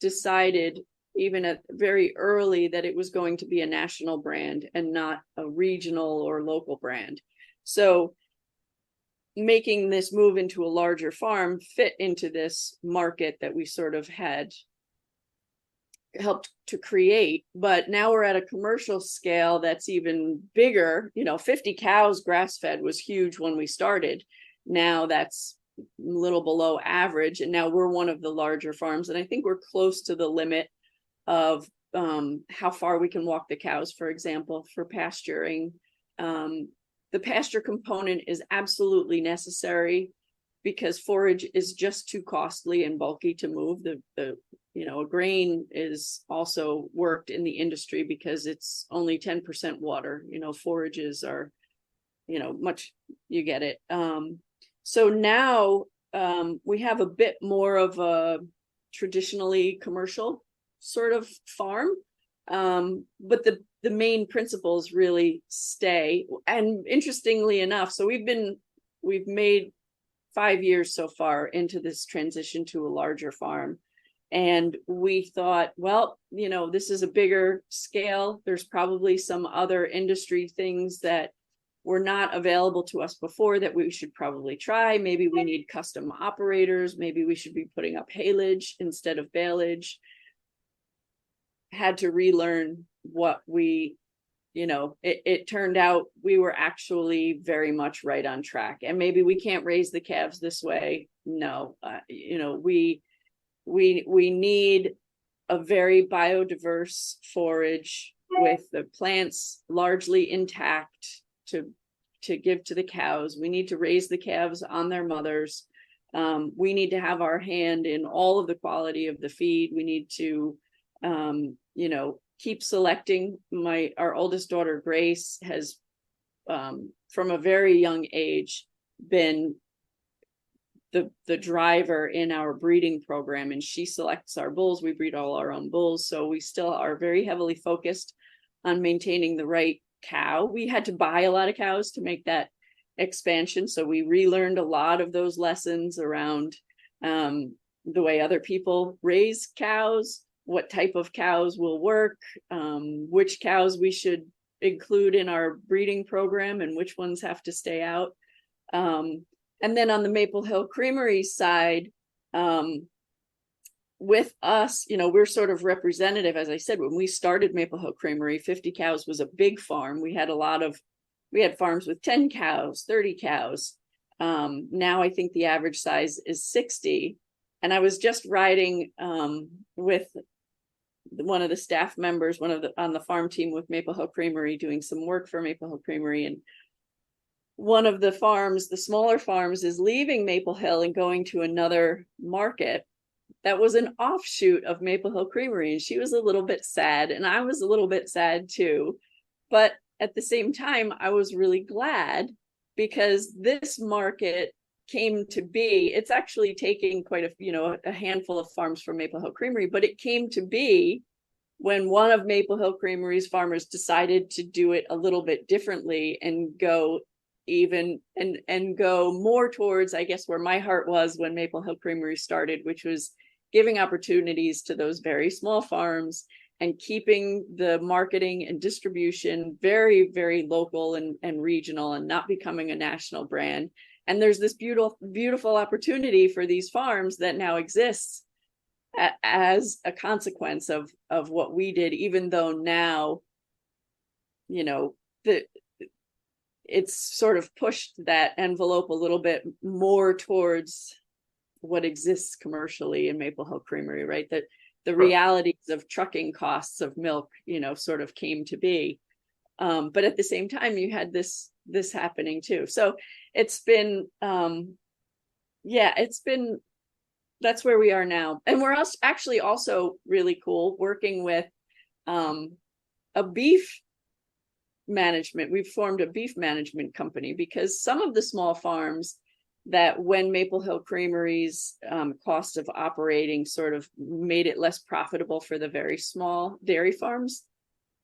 decided even at very early that it was going to be a national brand and not a regional or local brand. So making this move into a larger farm fit into this market that we sort of had helped to create. But now we're at a commercial scale that's even bigger. 50 cows grass-fed was huge when we started. Now that's a little below average, and now we're one of the larger farms, and I think we're close to the limit of how far we can walk the cows, for example, for pasturing. The pasture component is absolutely necessary because forage is just too costly and bulky to move. A grain is also worked in the industry because it's only 10% water. Forages are, much, you get it. So now we have a bit more of a traditionally commercial sort of farm, but the main principles really stay. And interestingly enough, so we've made 5 years so far into this transition to a larger farm, and we thought, well, this is a bigger scale. There's probably some other industry things that were not available to us before that we should probably try. Maybe we need custom operators. Maybe we should be putting up haylage instead of baleage. Had to relearn what it turned out we were actually very much right on track. And maybe we can't raise the calves this way. No, we need a very biodiverse forage with the plants largely intact to give to the cows. We need to raise the calves on their mothers. We need to have our hand in all of the quality of the feed. We need to keep selecting. Our oldest daughter, Grace, has from a very young age been the driver in our breeding program, and she selects our bulls. We breed all our own bulls, so we still are very heavily focused on maintaining the right cow. We had to buy a lot of cows to make that expansion, so we relearned a lot of those lessons around the way other people raise cows, what type of cows will work, which cows we should include in our breeding program and which ones have to stay out. And then on the Maple Hill Creamery side, with us, we're sort of representative. As I said, when we started Maple Hill Creamery, 50 cows was a big farm. We had farms with 10 cows, 30 cows. Now I think the average size is 60. And I was just riding with one of the staff members, on the farm team with Maple Hill Creamery, doing some work for Maple Hill Creamery. And one of the farms, the smaller farms, is leaving Maple Hill and going to another market that was an offshoot of Maple Hill Creamery. And she was a little bit sad, and I was a little bit sad too. But at the same time, I was really glad because this market came to be. It's actually taking quite a handful of farms from Maple Hill Creamery, but it came to be when one of Maple Hill Creamery's farmers decided to do it a little bit differently and go more towards, I guess, where my heart was when Maple Hill Creamery started, which was giving opportunities to those very small farms and keeping the marketing and distribution very, very local and regional, and not becoming a national brand. And there's this beautiful opportunity for these farms that now exists as a consequence of what we did, even though now, it's sort of pushed that envelope a little bit more towards what exists commercially in Maple Hill Creamery, right? That the realities of trucking costs of milk, sort of came to be. But at the same time, you had this happening too. So it's been, that's where we are now. And we're actually also really cool working with a beef management. We've formed a beef management company because some of the small farms that when Maple Hill Creamery's cost of operating sort of made it less profitable for the very small dairy farms,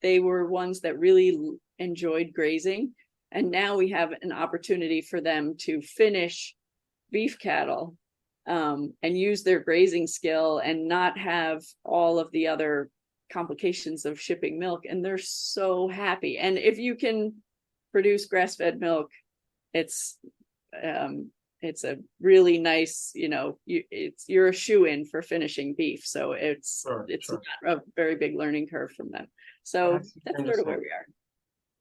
they were ones that really enjoyed grazing. And now we have an opportunity for them to finish beef cattle and use their grazing skill and not have all of the other complications of shipping milk. And they're so happy. And if you can produce grass-fed milk, it's a really nice, you're a shoe-in for finishing beef. So it's Sure. not a very big learning curve from them. So that's sort of where we are.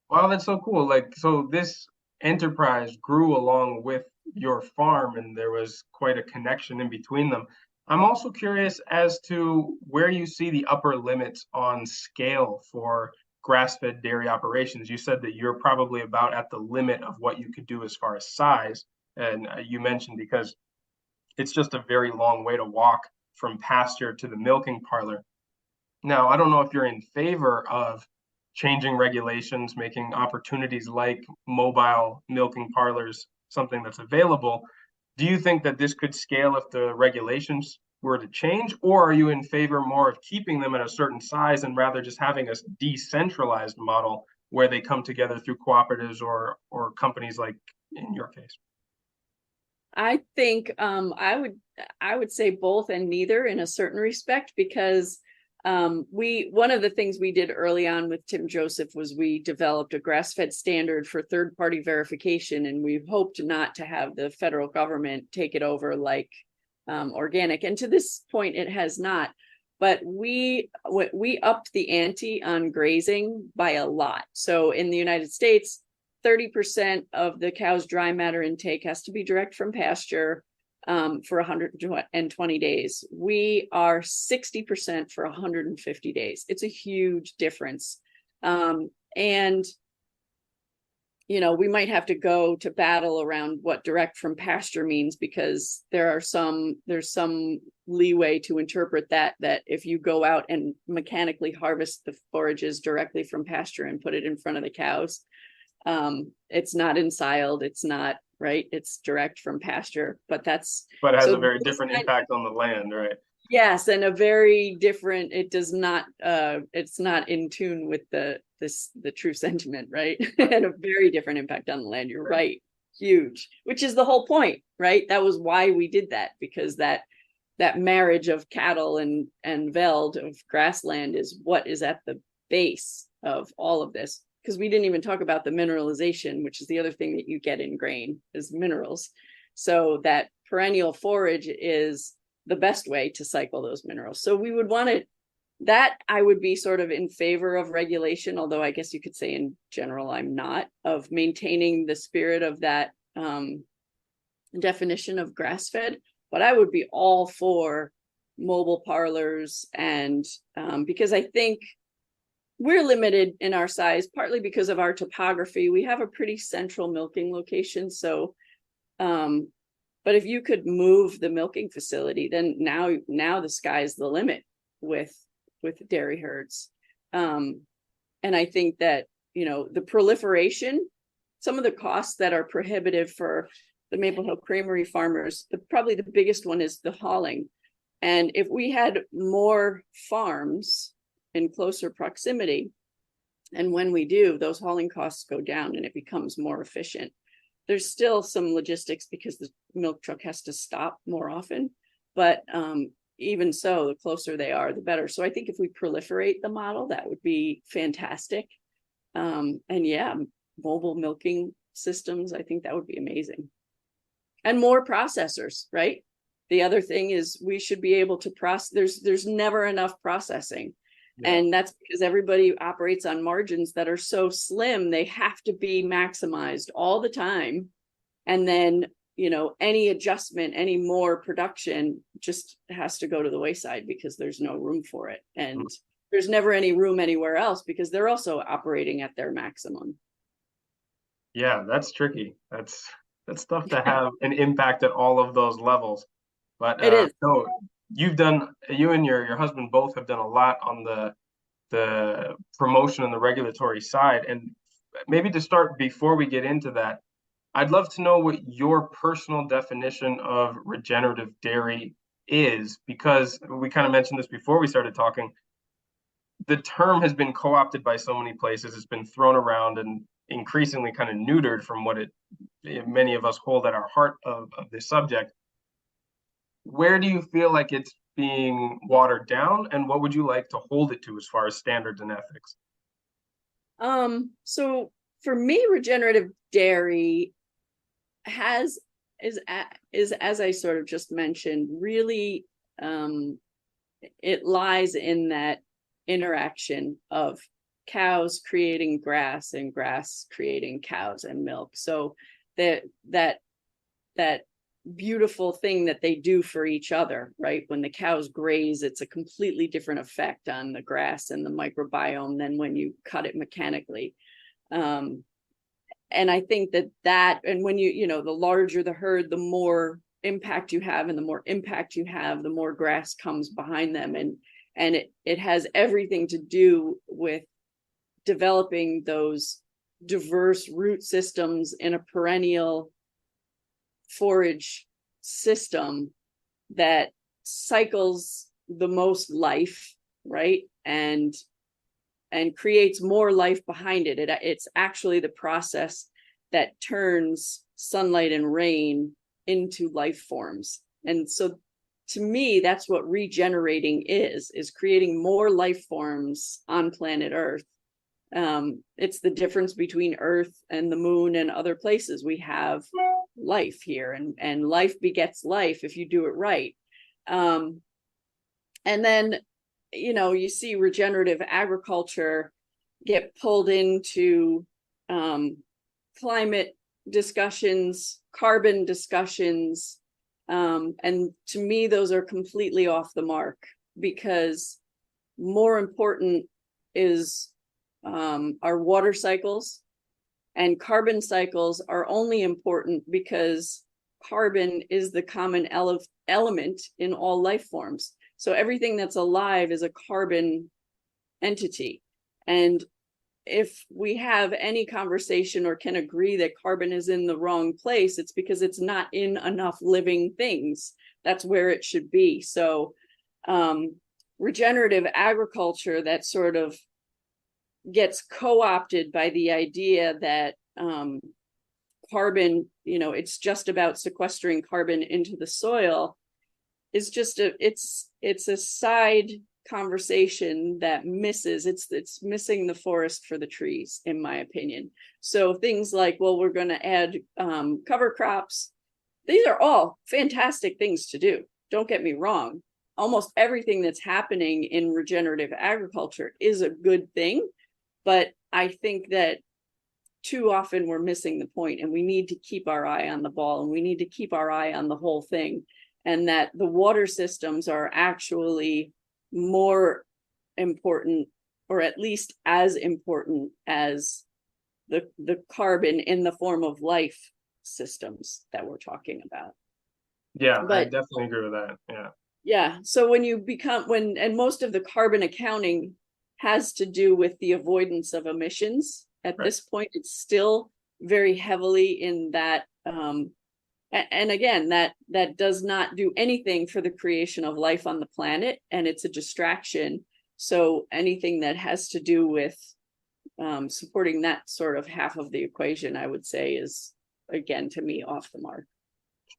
Wow, that's so cool. Like, so this enterprise grew along with your farm, and there was quite a connection in between them. I'm also curious as to where you see the upper limits on scale for grass-fed dairy operations. You said that you're probably about at the limit of what you could do as far as size. And you mentioned because it's just a very long way to walk from pasture to the milking parlor. Now, I don't know if you're in favor of changing regulations, making opportunities like mobile milking parlors something that's available. Do you think that this could scale if the regulations were to change, or are you in favor more of keeping them at a certain size and rather just having a decentralized model where they come together through cooperatives or companies like in your case? I think I would say both and neither in a certain respect, because one of the things we did early on with Tim Joseph was we developed a grass-fed standard for third-party verification, and we hoped not to have the federal government take it over like organic. And to this point, it has not. But we upped the ante on grazing by a lot. So in the United States, 30% of the cow's dry matter intake has to be direct from pasture for 120 days. We are 60% for 150 days. It's a huge difference. And, we might have to go to battle around what direct from pasture means, because there's some leeway to interpret that if you go out and mechanically harvest the forages directly from pasture and put it in front of the cows, it's not ensiled, it's not right, it's direct from pasture, but it has a very different impact on the land, right? Yes, and a very different, it's not in tune with the true sentiment, right? And a very different impact on the land. You're right. Huge, which is the whole point, right? That was why we did that, because that marriage of cattle and veld of grassland is what is at the base of all of this. Because we didn't even talk about the mineralization, which is the other thing that you get in grain, is minerals. So that perennial forage is the best way to cycle those minerals. So we would want it, that I would be sort of in favor of regulation, although I guess you could say in general I'm not, of maintaining the spirit of that definition of grass-fed. But I would be all for mobile parlors, and because I think we're limited in our size, partly because of our topography. We have a pretty central milking location. So, but if you could move the milking facility, then now the sky's the limit with dairy herds. And I think that, the proliferation, some of the costs that are prohibitive for the Maple Hill Creamery farmers, probably the biggest one is the hauling. And if we had more farms in closer proximity, and when we do, those hauling costs go down and it becomes more efficient. There's still some logistics because the milk truck has to stop more often, but even so, the closer they are, the better. So I think if we proliferate the model, that would be fantastic. And yeah, mobile milking systems, I think that would be amazing. And more processors, right? The other thing is we should be able to process, there's never enough processing. Yeah. And that's because everybody operates on margins that are so slim, they have to be maximized all the time. And then, any adjustment, any more production just has to go to the wayside because there's no room for it. And there's never any room anywhere else because they're also operating at their maximum. Yeah, that's tricky. That's tough to have an impact at all of those levels. But it is. So you and your husband both have done a lot on the promotion and the regulatory side. And maybe to start, before we get into that, I'd love to know what your personal definition of regenerative dairy is, because we kind of mentioned this before we started talking. The term has been co-opted by so many places. It's been thrown around and increasingly kind of neutered from what many of us hold at our heart of this subject. Where do you feel like it's being watered down, and what would you like to hold it to as far as standards and ethics? So for me, regenerative dairy is as I sort of just mentioned, really it lies in that interaction of cows creating grass and grass creating cows and milk. So that beautiful thing that they do for each other, right? When the cows graze, it's a completely different effect on the grass and the microbiome than when you cut it mechanically. And I think and when the larger the herd, the more impact you have, and the more impact you have, the more grass comes behind them. And it has everything to do with developing those diverse root systems in a perennial forage system that cycles the most life, right? And creates more life behind it. It's actually the process that turns sunlight and rain into life forms. And so to me, that's what regenerating is creating more life forms on planet Earth. It's the difference between Earth and the moon and other places. We have life here, and life begets life if you do it right. And then, you see regenerative agriculture get pulled into climate discussions, carbon discussions. And to me, those are completely off the mark, because more important is our water cycles, and carbon cycles are only important because carbon is the common element in all life forms. So everything that's alive is a carbon entity. And if we have any conversation or can agree that carbon is in the wrong place, it's because it's not in enough living things. That's where it should be. So regenerative agriculture that sort of gets co-opted by the idea that carbon, it's just about sequestering carbon into the soil, is just it's a side conversation that misses. It's missing the forest for the trees, in my opinion. So things like, well, we're going to add cover crops. These are all fantastic things to do. Don't get me wrong. Almost everything that's happening in regenerative agriculture is a good thing, but I think that too often we're missing the point, and we need to keep our eye on the ball, and we need to keep our eye on the whole thing, and that the water systems are actually more important, or at least as important as the carbon in the form of life systems that we're talking about. Yeah, I definitely agree with that. Yeah. So when you and most of the carbon accounting has to do with the avoidance of emissions. At this point, it's still very heavily in that. And again, that does not do anything for the creation of life on the planet, and it's a distraction. So anything that has to do with supporting that sort of half of the equation, I would say, is, again, to me, off the mark.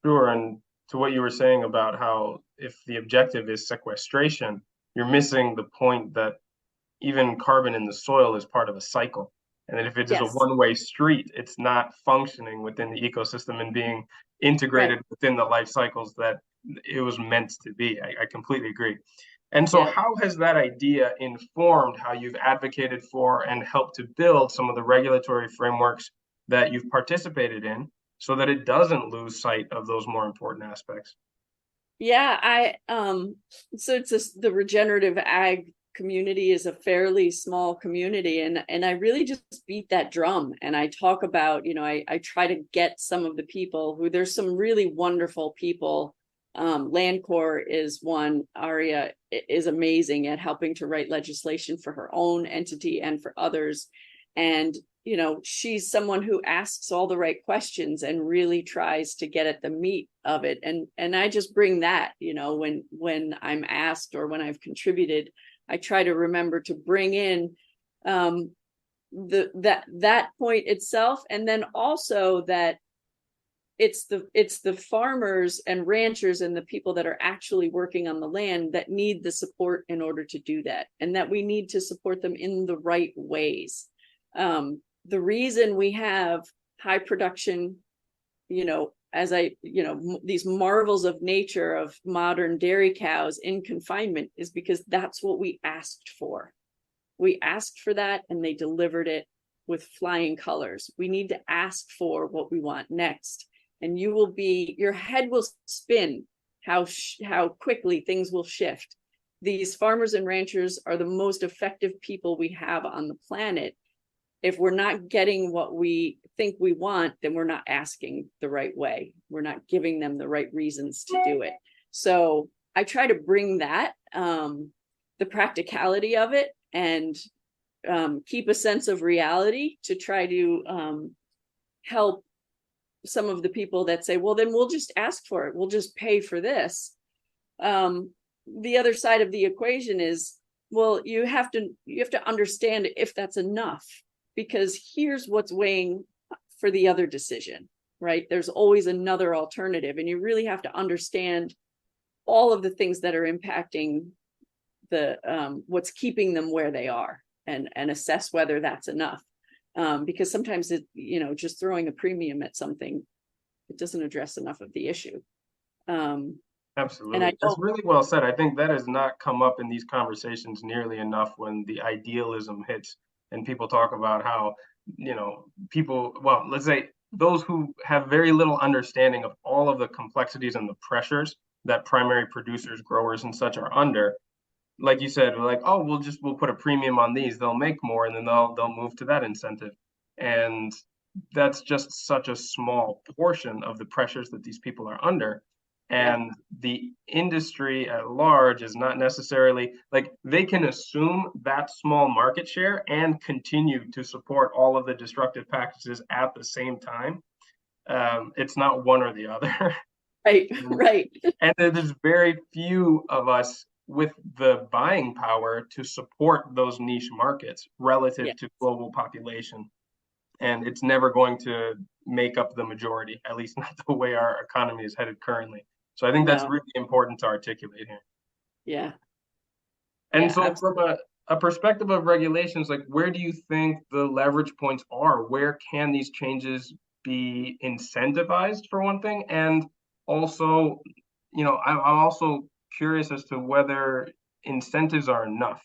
Sure. And to what you were saying about how if the objective is sequestration, you're missing the point that even carbon in the soil is part of a cycle. And that if it's a one-way street, it's not functioning within the ecosystem and being integrated within the life cycles that it was meant to be. I completely agree. And so how has that idea informed how you've advocated for and helped to build some of the regulatory frameworks that you've participated in, so that it doesn't lose sight of those more important aspects? Yeah, so it's the regenerative ag community is a fairly small community, and I really just beat that drum, and I talk about, I try to get some of the people who, there's some really wonderful people. Landcore is one. Aria is amazing at helping to write legislation for her own entity and for others. And she's someone who asks all the right questions and really tries to get at the meat of it. And I just bring that, when I'm asked or when I've contributed, I try to remember to bring in that point itself. And then also that it's the farmers and ranchers and the people that are actually working on the land that need the support in order to do that. And that we need to support them in the right ways. The reason we have high production, these marvels of nature of modern dairy cows in confinement is because that's what we asked for. We asked for that and they delivered it with flying colors. We need to ask for what we want next. And your head will spin how quickly things will shift. These farmers and ranchers are the most effective people we have on the planet. If we're not getting what we think we want, then we're not asking the right way. We're not giving them the right reasons to do it. So I try to bring that, the practicality of it, and keep a sense of reality to try to help some of the people that say, well, then we'll just ask for it. We'll just pay for this. The other side of the equation is, well, you have to understand if that's enough. Because here's what's weighing for the other decision, right? There's always another alternative, and you really have to understand all of the things that are impacting what's keeping them where they are, and assess whether that's enough. Because sometimes just throwing a premium at something, it doesn't address enough of the issue. Absolutely. That's really well said. I think that has not come up in these conversations nearly enough when the idealism hits. And people talk about how, let's say those who have very little understanding of all of the complexities and the pressures that primary producers, growers, and such are under. Like you said, we're like, oh, we'll put a premium on these, they'll make more, and then they'll move to that incentive. And that's just such a small portion of the pressures that these people are under. And the industry at large is not necessarily they can assume that small market share and continue to support all of the destructive practices at the same time. It's not one or the other. Right. And there's very few of us with the buying power to support those niche markets relative to global population. And it's never going to make up the majority, at least not the way our economy is headed currently. So I think that's really important to articulate here. Yeah. And so absolutely. From a perspective of regulations, where do you think the leverage points are? Where can these changes be incentivized, for one thing? And also, I'm also curious as to whether incentives are enough.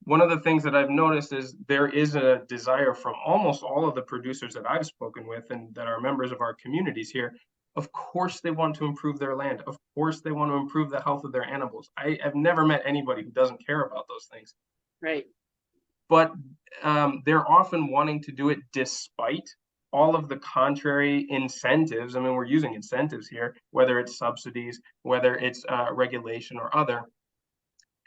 One of the things that I've noticed is there is a desire from almost all of the producers that I've spoken with and that are members of our communities here. Of course, they want to improve their land. Of course, they want to improve the health of their animals. I have never met anybody who doesn't care about those things. Right. But they're often wanting to do it despite all of the contrary incentives. I mean, we're using incentives here, whether it's subsidies, whether it's regulation or other.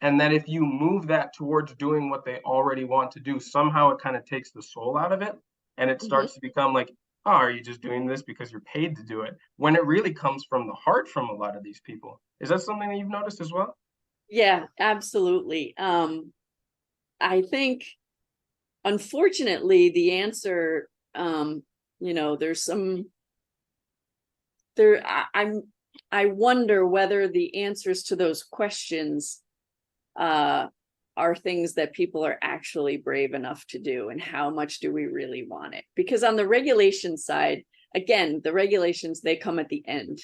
And that if you move that towards doing what they already want to do, somehow it kind of takes the soul out of it. And it starts to become like, oh, are you just doing this because you're paid to do it? When it really comes from the heart from a lot of these people. Is that something that you've noticed as well? Yeah, absolutely. I think, unfortunately, the answer, there's I wonder whether the answers to those questions are things that people are actually brave enough to do, and how much do we really want it? Because on the regulation side, again, the regulations, they come at the end,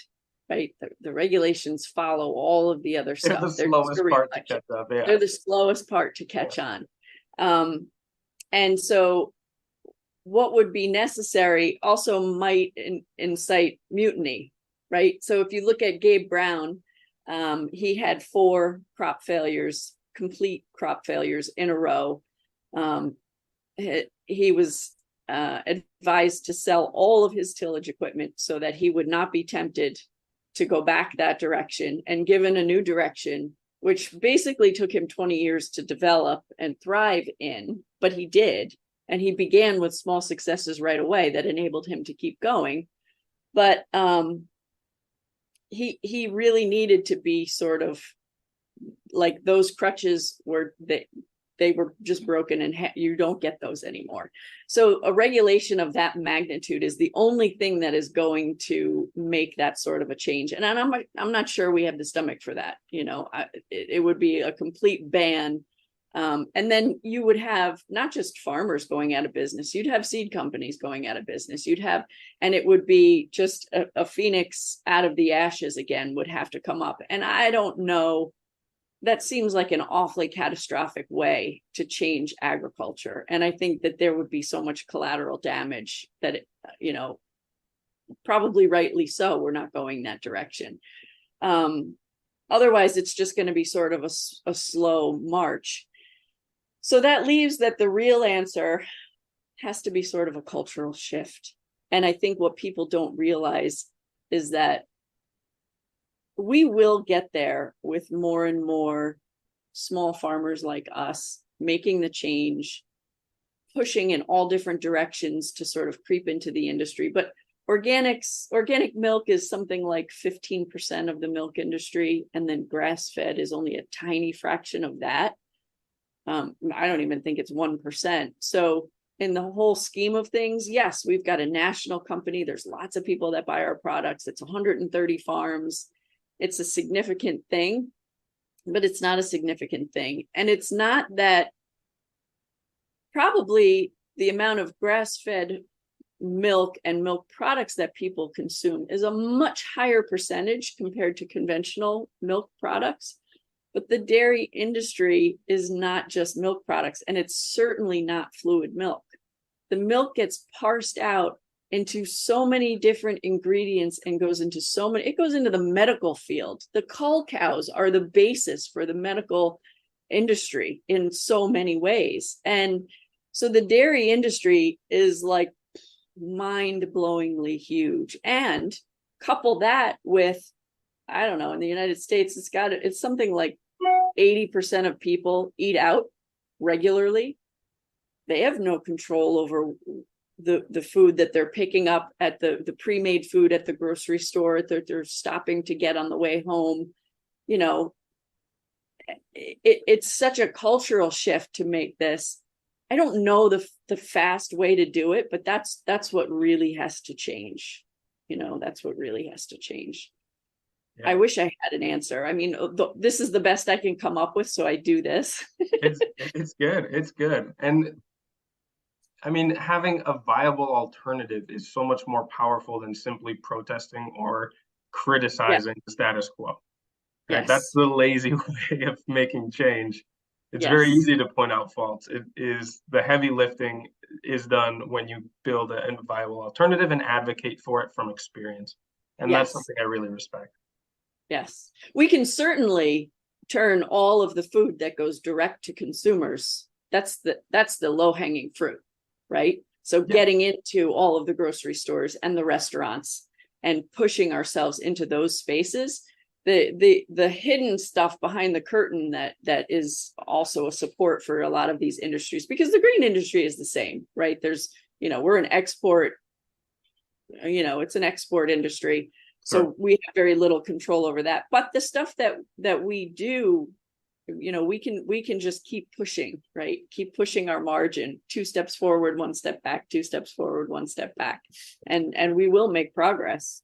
right? The regulations follow all of the other stuff. They're the slowest part to catch up. Yeah. They're the slowest part to catch on. And so what would be necessary also might incite mutiny, right? So if you look at Gabe Brown, he had 4 complete crop failures in a row. He was advised to sell all of his tillage equipment so that he would not be tempted to go back that direction, and given a new direction, which basically took him 20 years to develop and thrive in, but he did. And he began with small successes right away that enabled him to keep going. But he really needed to be sort of like, those crutches were, they were just broken, and you don't get those anymore. So a regulation of that magnitude is the only thing that is going to make that sort of a change. And I'm not sure we have the stomach for that. It would be a complete ban. And then you would have not just farmers going out of business, you'd have seed companies going out of business. And it would be just a phoenix out of the ashes again would have to come up. And I don't know, that seems like an awfully catastrophic way to change agriculture. And I think that there would be so much collateral damage that, probably rightly so, we're not going that direction. Otherwise, it's just going to be sort of a slow march. So that leaves that the real answer has to be sort of a cultural shift. And I think what people don't realize is that we will get there with more and more small farmers like us making the change, pushing in all different directions to sort of creep into the industry. But organic milk is something like 15% of the milk industry, and then grass-fed is only a tiny fraction of that. I don't even think it's 1%. So in the whole scheme of things, yes, we've got a national company. There's lots of people that buy our products. It's 130 farms. It's a significant thing, but it's not a significant thing. And it's not that, probably the amount of grass-fed milk and milk products that people consume is a much higher percentage compared to conventional milk products. But the dairy industry is not just milk products, and it's certainly not fluid milk. The milk gets parsed out into so many different ingredients and goes into it goes into the medical field. The cull cows are the basis for the medical industry in so many ways. And so the dairy industry is like mind-blowingly huge. And couple that with, I don't know, in the United States, it's something like 80% of people eat out regularly. They have no control over the food that they're picking up at the pre-made food at the grocery store that they're stopping to get on the way home. It's such a cultural shift to make this. I don't know the fast way to do it, but that's what really has to change. That's what really has to change. Yeah. I wish I had an answer. I mean, this is the best I can come up with, so I do this. It's good. It's good. And I mean, having a viable alternative is so much more powerful than simply protesting or criticizing the status quo. Right? Yes. That's the lazy way of making change. It's very easy to point out faults. It is the heavy lifting is done when you build a viable alternative and advocate for it from experience. And that's something I really respect. Yes. We can certainly turn all of the food that goes direct to consumers. That's the low-hanging fruit, right? So getting into all of the grocery stores and the restaurants and pushing ourselves into those spaces. The hidden stuff behind the curtain that is also a support for a lot of these industries, because the grain industry is the same, right? There's, we're an export, it's an export industry. So we have very little control over that. But the stuff that we do, we can just keep pushing, right? Keep pushing our margin, 2 steps forward, 1 step back, 2 steps forward, 1 step back. And we will make progress.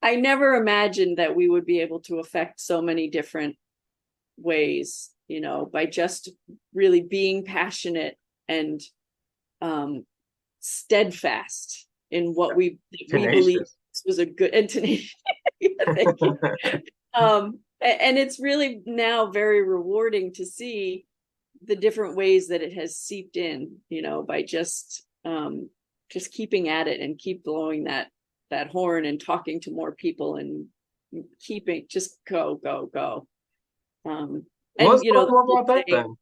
I never imagined that we would be able to affect so many different ways, by just really being passionate and steadfast in what we believe this was a good and tenacious. Thank you. And it's really now very rewarding to see the different ways that it has seeped in, by just keeping at it and keep blowing that horn and talking to more people and keeping just go. Let's talk more about that then.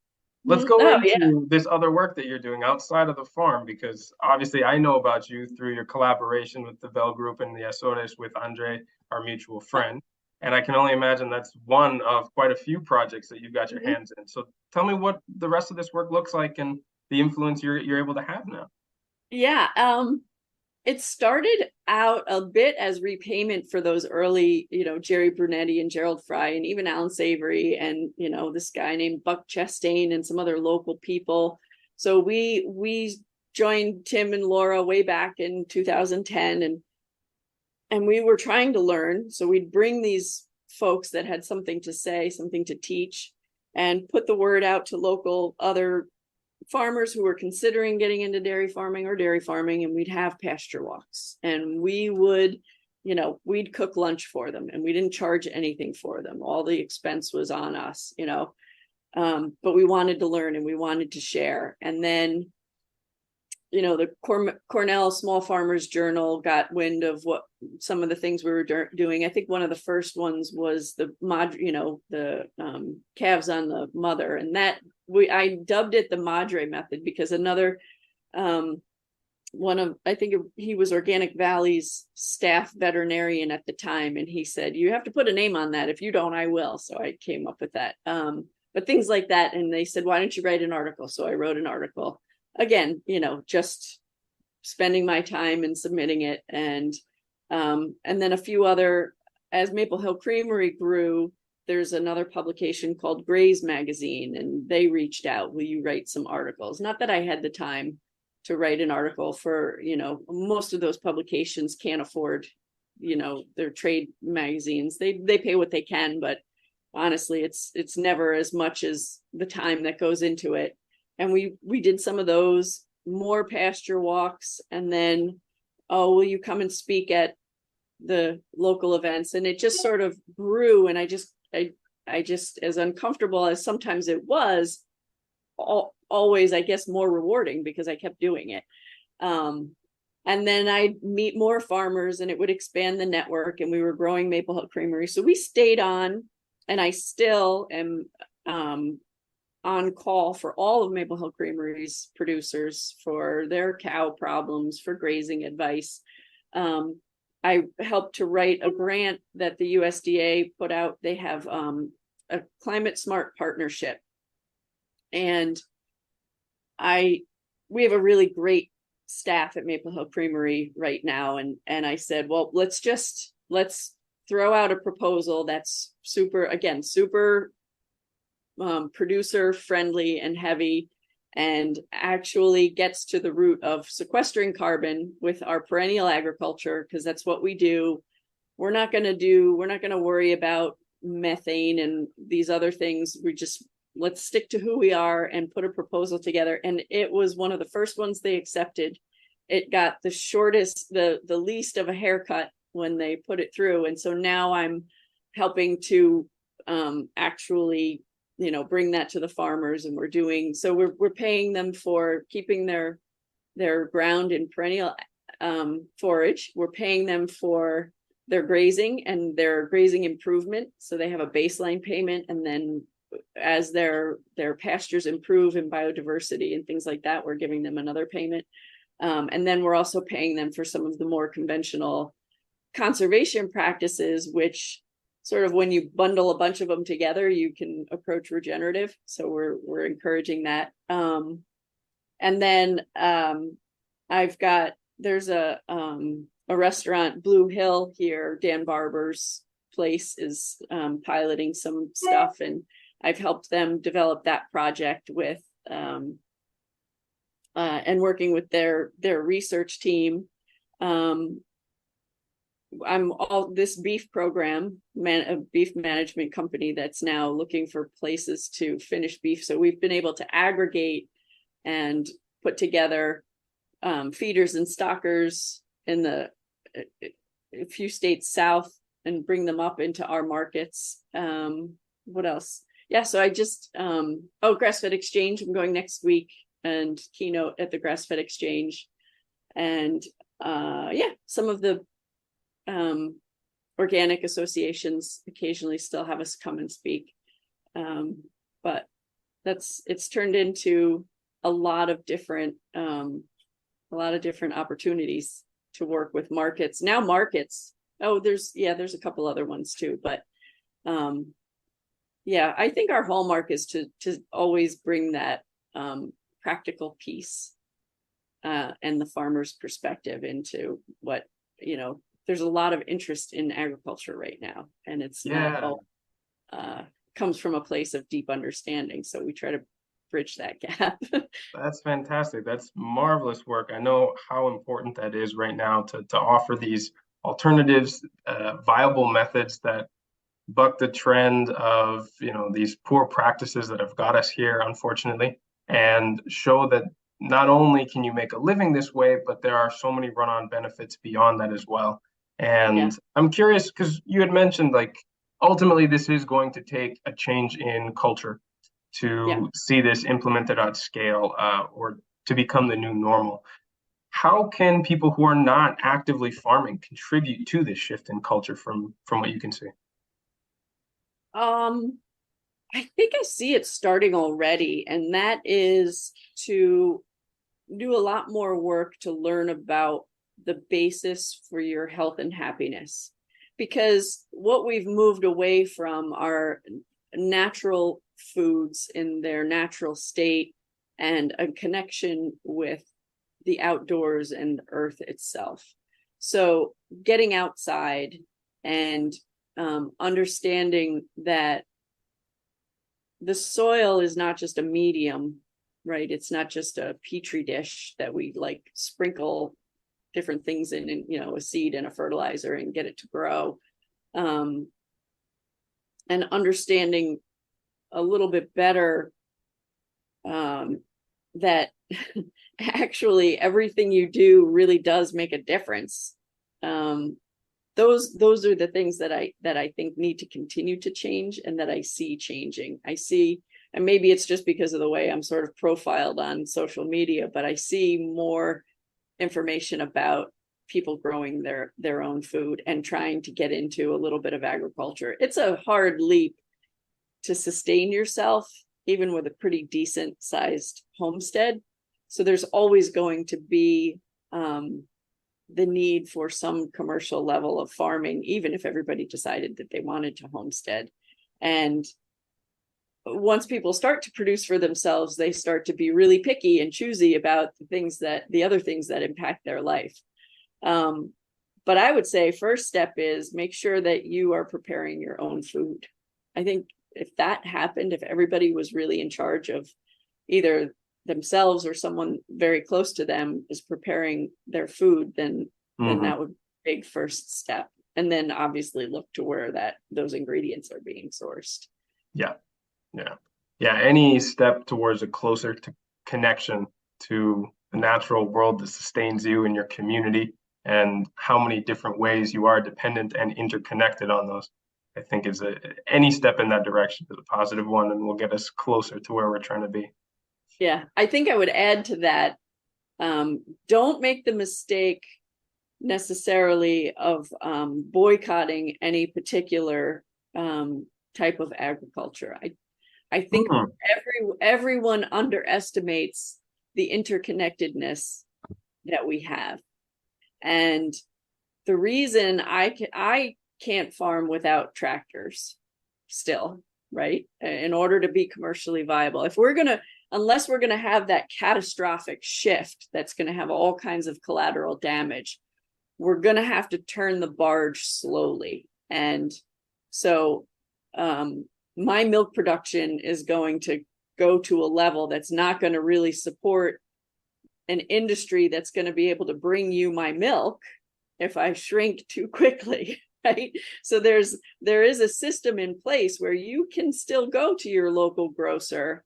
Let's go into this other work that you're doing outside of the farm, because obviously I know about you through your collaboration with the Bell Group and the Azores with Andre, our mutual friend. And I can only imagine that's one of quite a few projects that you've got your Mhm. hands in. So tell me what the rest of this work looks like and the influence you're able to have now. Yeah, it started out a bit as repayment for those early, Jerry Brunetti and Gerald Fry and even Alan Savory and, this guy named Buck Chastain and some other local people. So we joined Tim and Laura way back in 2010, and we were trying to learn. So we'd bring these folks that had something to say, something to teach, and put the word out to local other farmers who were considering getting into dairy farming or dairy farming, and we'd have pasture walks, and we would, we'd cook lunch for them, and we didn't charge anything for them. All the expense was on us, but we wanted to learn and we wanted to share. And then, the Cornell Small Farmers Journal got wind of what some of the things we were doing. I think one of the first ones was the calves on the mother, and that I dubbed it the Madre method because another I think he was Organic Valley's staff veterinarian at the time, and he said, you have to put a name on that. If you don't, I will. So I came up with that. But things like that, and they said, why don't you write an article? So I wrote an article. Again, just spending my time and submitting it. And then a few other, as Maple Hill Creamery grew, there's another publication called Gray's Magazine, and they reached out, will you write some articles? Not that I had the time to write an article for, most of those publications can't afford, their trade magazines. They pay what they can, but honestly, it's never as much as the time that goes into it. And we did some of those, more pasture walks, and then, oh, will you come and speak at the local events? And it just sort of grew. And I just, as uncomfortable as sometimes it was, always, I guess, more rewarding because I kept doing it. And then I'd meet more farmers and it would expand the network, and we were growing Maple Hill Creamery. So we stayed on, and I still am on call for all of Maple Hill Creamery's producers for their cow problems, for grazing advice. I helped to write a grant that the USDA put out. They have a climate smart partnership, and we have a really great staff at Maple Hill Creamery right now, and I said, well, let's throw out a proposal that's super producer friendly and heavy, and actually gets to the root of sequestering carbon with our perennial agriculture, because that's what we do. We're not going to worry about methane and these other things. Let's stick to who we are and put a proposal together. And it was one of the first ones they accepted. It got the shortest, the least of a haircut when they put it through. And so now I'm helping to actually bring that to the farmers, and we're paying them for keeping their ground in perennial forage. We're paying them for their grazing and their grazing improvement, so they have a baseline payment, and then as their pastures improve in biodiversity and things like that, we're giving them another payment. And then we're also paying them for some of the more conventional conservation practices, which sort of, when you bundle a bunch of them together, you can approach regenerative. So we're encouraging that. And then there's a restaurant, Blue Hill here, Dan Barber's place is piloting some stuff, and I've helped them develop that project with and working with their research team. I'm all this beef program, a beef management company that's now looking for places to finish beef. So we've been able to aggregate and put together feeders and stockers in a few states south and bring them up into our markets. What else? Yeah, so I just Grass-Fed Exchange. I'm going next week and keynote at the Grass-Fed Exchange, and some of the organic associations occasionally still have us come and speak, but it's turned into a lot of different opportunities to work with markets. Now markets, there's a couple other ones too, but Yeah, I think our hallmark is to always bring that practical piece and the farmer's perspective into what, there's a lot of interest in agriculture right now, and it's not all comes from a place of deep understanding. So we try to bridge that gap. That's fantastic. That's marvelous work. I know how important that is right now to offer these alternatives, viable methods that buck the trend of, these poor practices that have got us here, unfortunately, and show that not only can you make a living this way, but there are so many run-on benefits beyond that as well. And I'm curious because you had mentioned like ultimately this is going to take a change in culture to see this implemented at scale, or to become the new normal. How can people who are not actively farming contribute to this shift in culture from what you can see? I think I see it starting already, and that is to do a lot more work to learn about the basis for your health and happiness. Because what we've moved away from are natural foods in their natural state and a connection with the outdoors and earth itself. So getting outside and understanding that the soil is not just a medium, right? It's not just a petri dish that we like sprinkle different things in, and a seed and a fertilizer and get it to grow. And understanding a little bit better that actually everything you do really does make a difference. Those are the things that I think need to continue to change, and that I see changing. I see, and maybe it's just because of the way I'm sort of profiled on social media, but I see more information about people growing their own food and trying to get into a little bit of agriculture. It's a hard leap to sustain yourself, even with a pretty decent sized homestead. So there's always going to be the need for some commercial level of farming, even if everybody decided that they wanted to homestead. And once people start to produce for themselves, they start to be really picky and choosy about the other things that impact their life. But I would say first step is make sure that you are preparing your own food. I think if that happened, if everybody was really in charge of either themselves or someone very close to them is preparing their food, then that would be a big first step. And then obviously look to where those ingredients are being sourced. Yeah. Any step towards a closer connection to the natural world that sustains you and your community, and how many different ways you are dependent and interconnected on those, I think is any step in that direction is a positive one, and will get us closer to where we're trying to be. Yeah, I think I would add to that, don't make the mistake necessarily of boycotting any particular type of agriculture. I think everyone underestimates the interconnectedness that we have. And the reason I can't farm without tractors still, right? In order to be commercially viable. Unless we're going to have that catastrophic shift that's going to have all kinds of collateral damage, we're going to have to turn the barge slowly. And so my milk production is going to go to a level that's not going to really support an industry that's going to be able to bring you my milk if I shrink too quickly. Right. So there is a system in place where you can still go to your local grocer.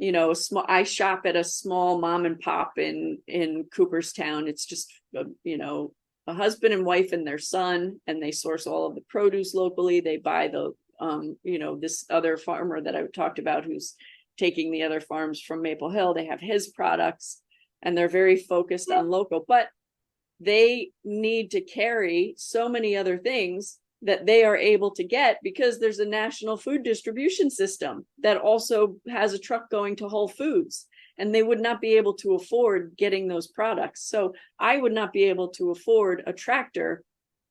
I shop at a small mom and pop in Cooperstown. It's just, a husband and wife and their son, and they source all of the produce locally. They buy this other farmer that I talked about who's taking the other farms from Maple Hill. They have his products, and they're very focused on local, but they need to carry so many other things that they are able to get because there's a national food distribution system that also has a truck going to Whole Foods, and they would not be able to afford getting those products. So I would not be able to afford a tractor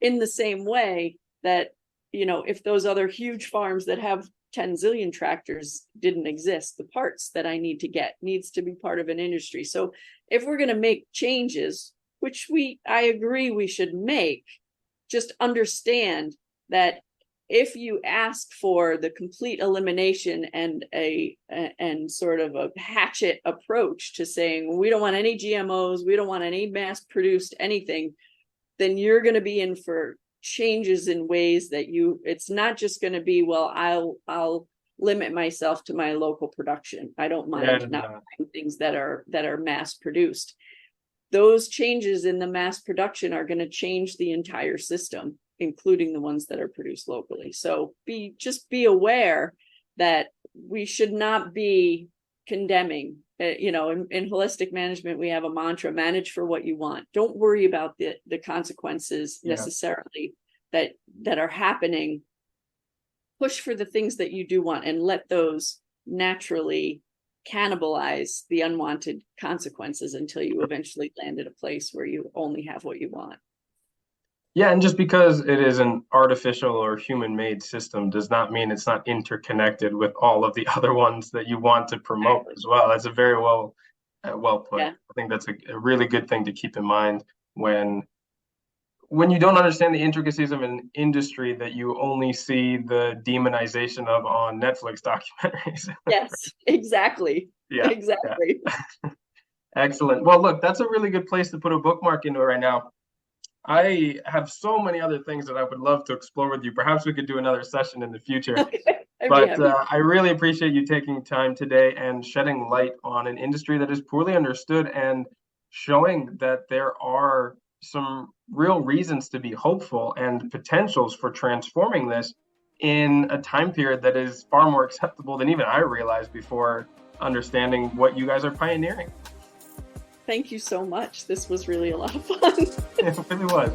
in the same way that if those other huge farms that have 10 zillion tractors didn't exist, the parts that I need to get needs to be part of an industry. So if we're going to make changes, which I agree we should make, just understand that if you ask for the complete elimination and sort of a hatchet approach to saying we don't want any GMOs, we don't want any mass produced anything, then you're going to be in for changes in ways that it's not just going to be, well, I'll limit myself to my local production. I don't mind not buying things that are mass produced. Those changes in the mass production are going to change the entire system, including the ones that are produced locally. So just be aware that we should not be condemning. In holistic management, we have a mantra: manage for what you want. Don't worry about the consequences necessarily that are happening. Push for the things that you do want and let those naturally cannibalize the unwanted consequences until you eventually land at a place where you only have what you want. Yeah, and just because it is an artificial or human-made system does not mean it's not interconnected with all of the other ones that you want to promote as well. That's a very well put. Yeah. I think that's a really good thing to keep in mind when you don't understand the intricacies of an industry that you only see the demonization of on Netflix documentaries. Yes, exactly. Yeah, exactly. Yeah. Excellent. Well, look, that's a really good place to put a bookmark into it right now. I have so many other things that I would love to explore with you. Perhaps we could do another session in the future. But I really appreciate you taking time today and shedding light on an industry that is poorly understood and showing that there are some real reasons to be hopeful and potentials for transforming this in a time period that is far more acceptable than even I realized before understanding what you guys are pioneering. Thank you so much. This was really a lot of fun. It really was.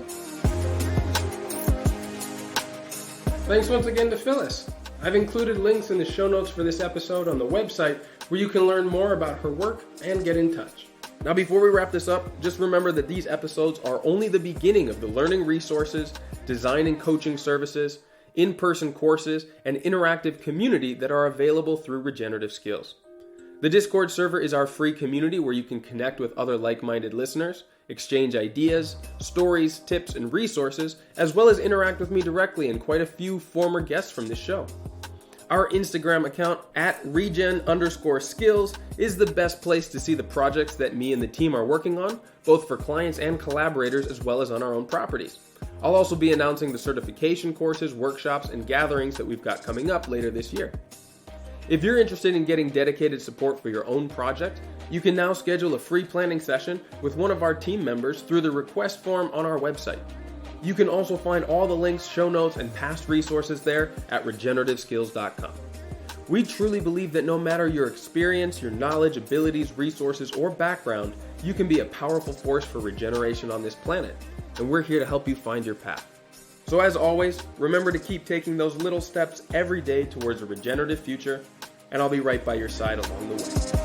Thanks once again to Phyllis. I've included links in the show notes for this episode on the website where you can learn more about her work and get in touch. Now, before we wrap this up, just remember that these episodes are only the beginning of the learning resources, design and coaching services, in-person courses, and interactive community that are available through Regenerative Skills. The Discord server is our free community where you can connect with other like-minded listeners, exchange ideas, stories, tips, and resources, as well as interact with me directly and quite a few former guests from this show. Our Instagram account @regen_skills is the best place to see the projects that me and the team are working on, both for clients and collaborators, as well as on our own properties. I'll also be announcing the certification courses, workshops, and gatherings that we've got coming up later this year. If you're interested in getting dedicated support for your own project, you can now schedule a free planning session with one of our team members through the request form on our website. You can also find all the links, show notes, and past resources there at regenerativeskills.com. We truly believe that no matter your experience, your knowledge, abilities, resources, or background, you can be a powerful force for regeneration on this planet, and we're here to help you find your path. So as always, remember to keep taking those little steps every day towards a regenerative future, and I'll be right by your side along the way.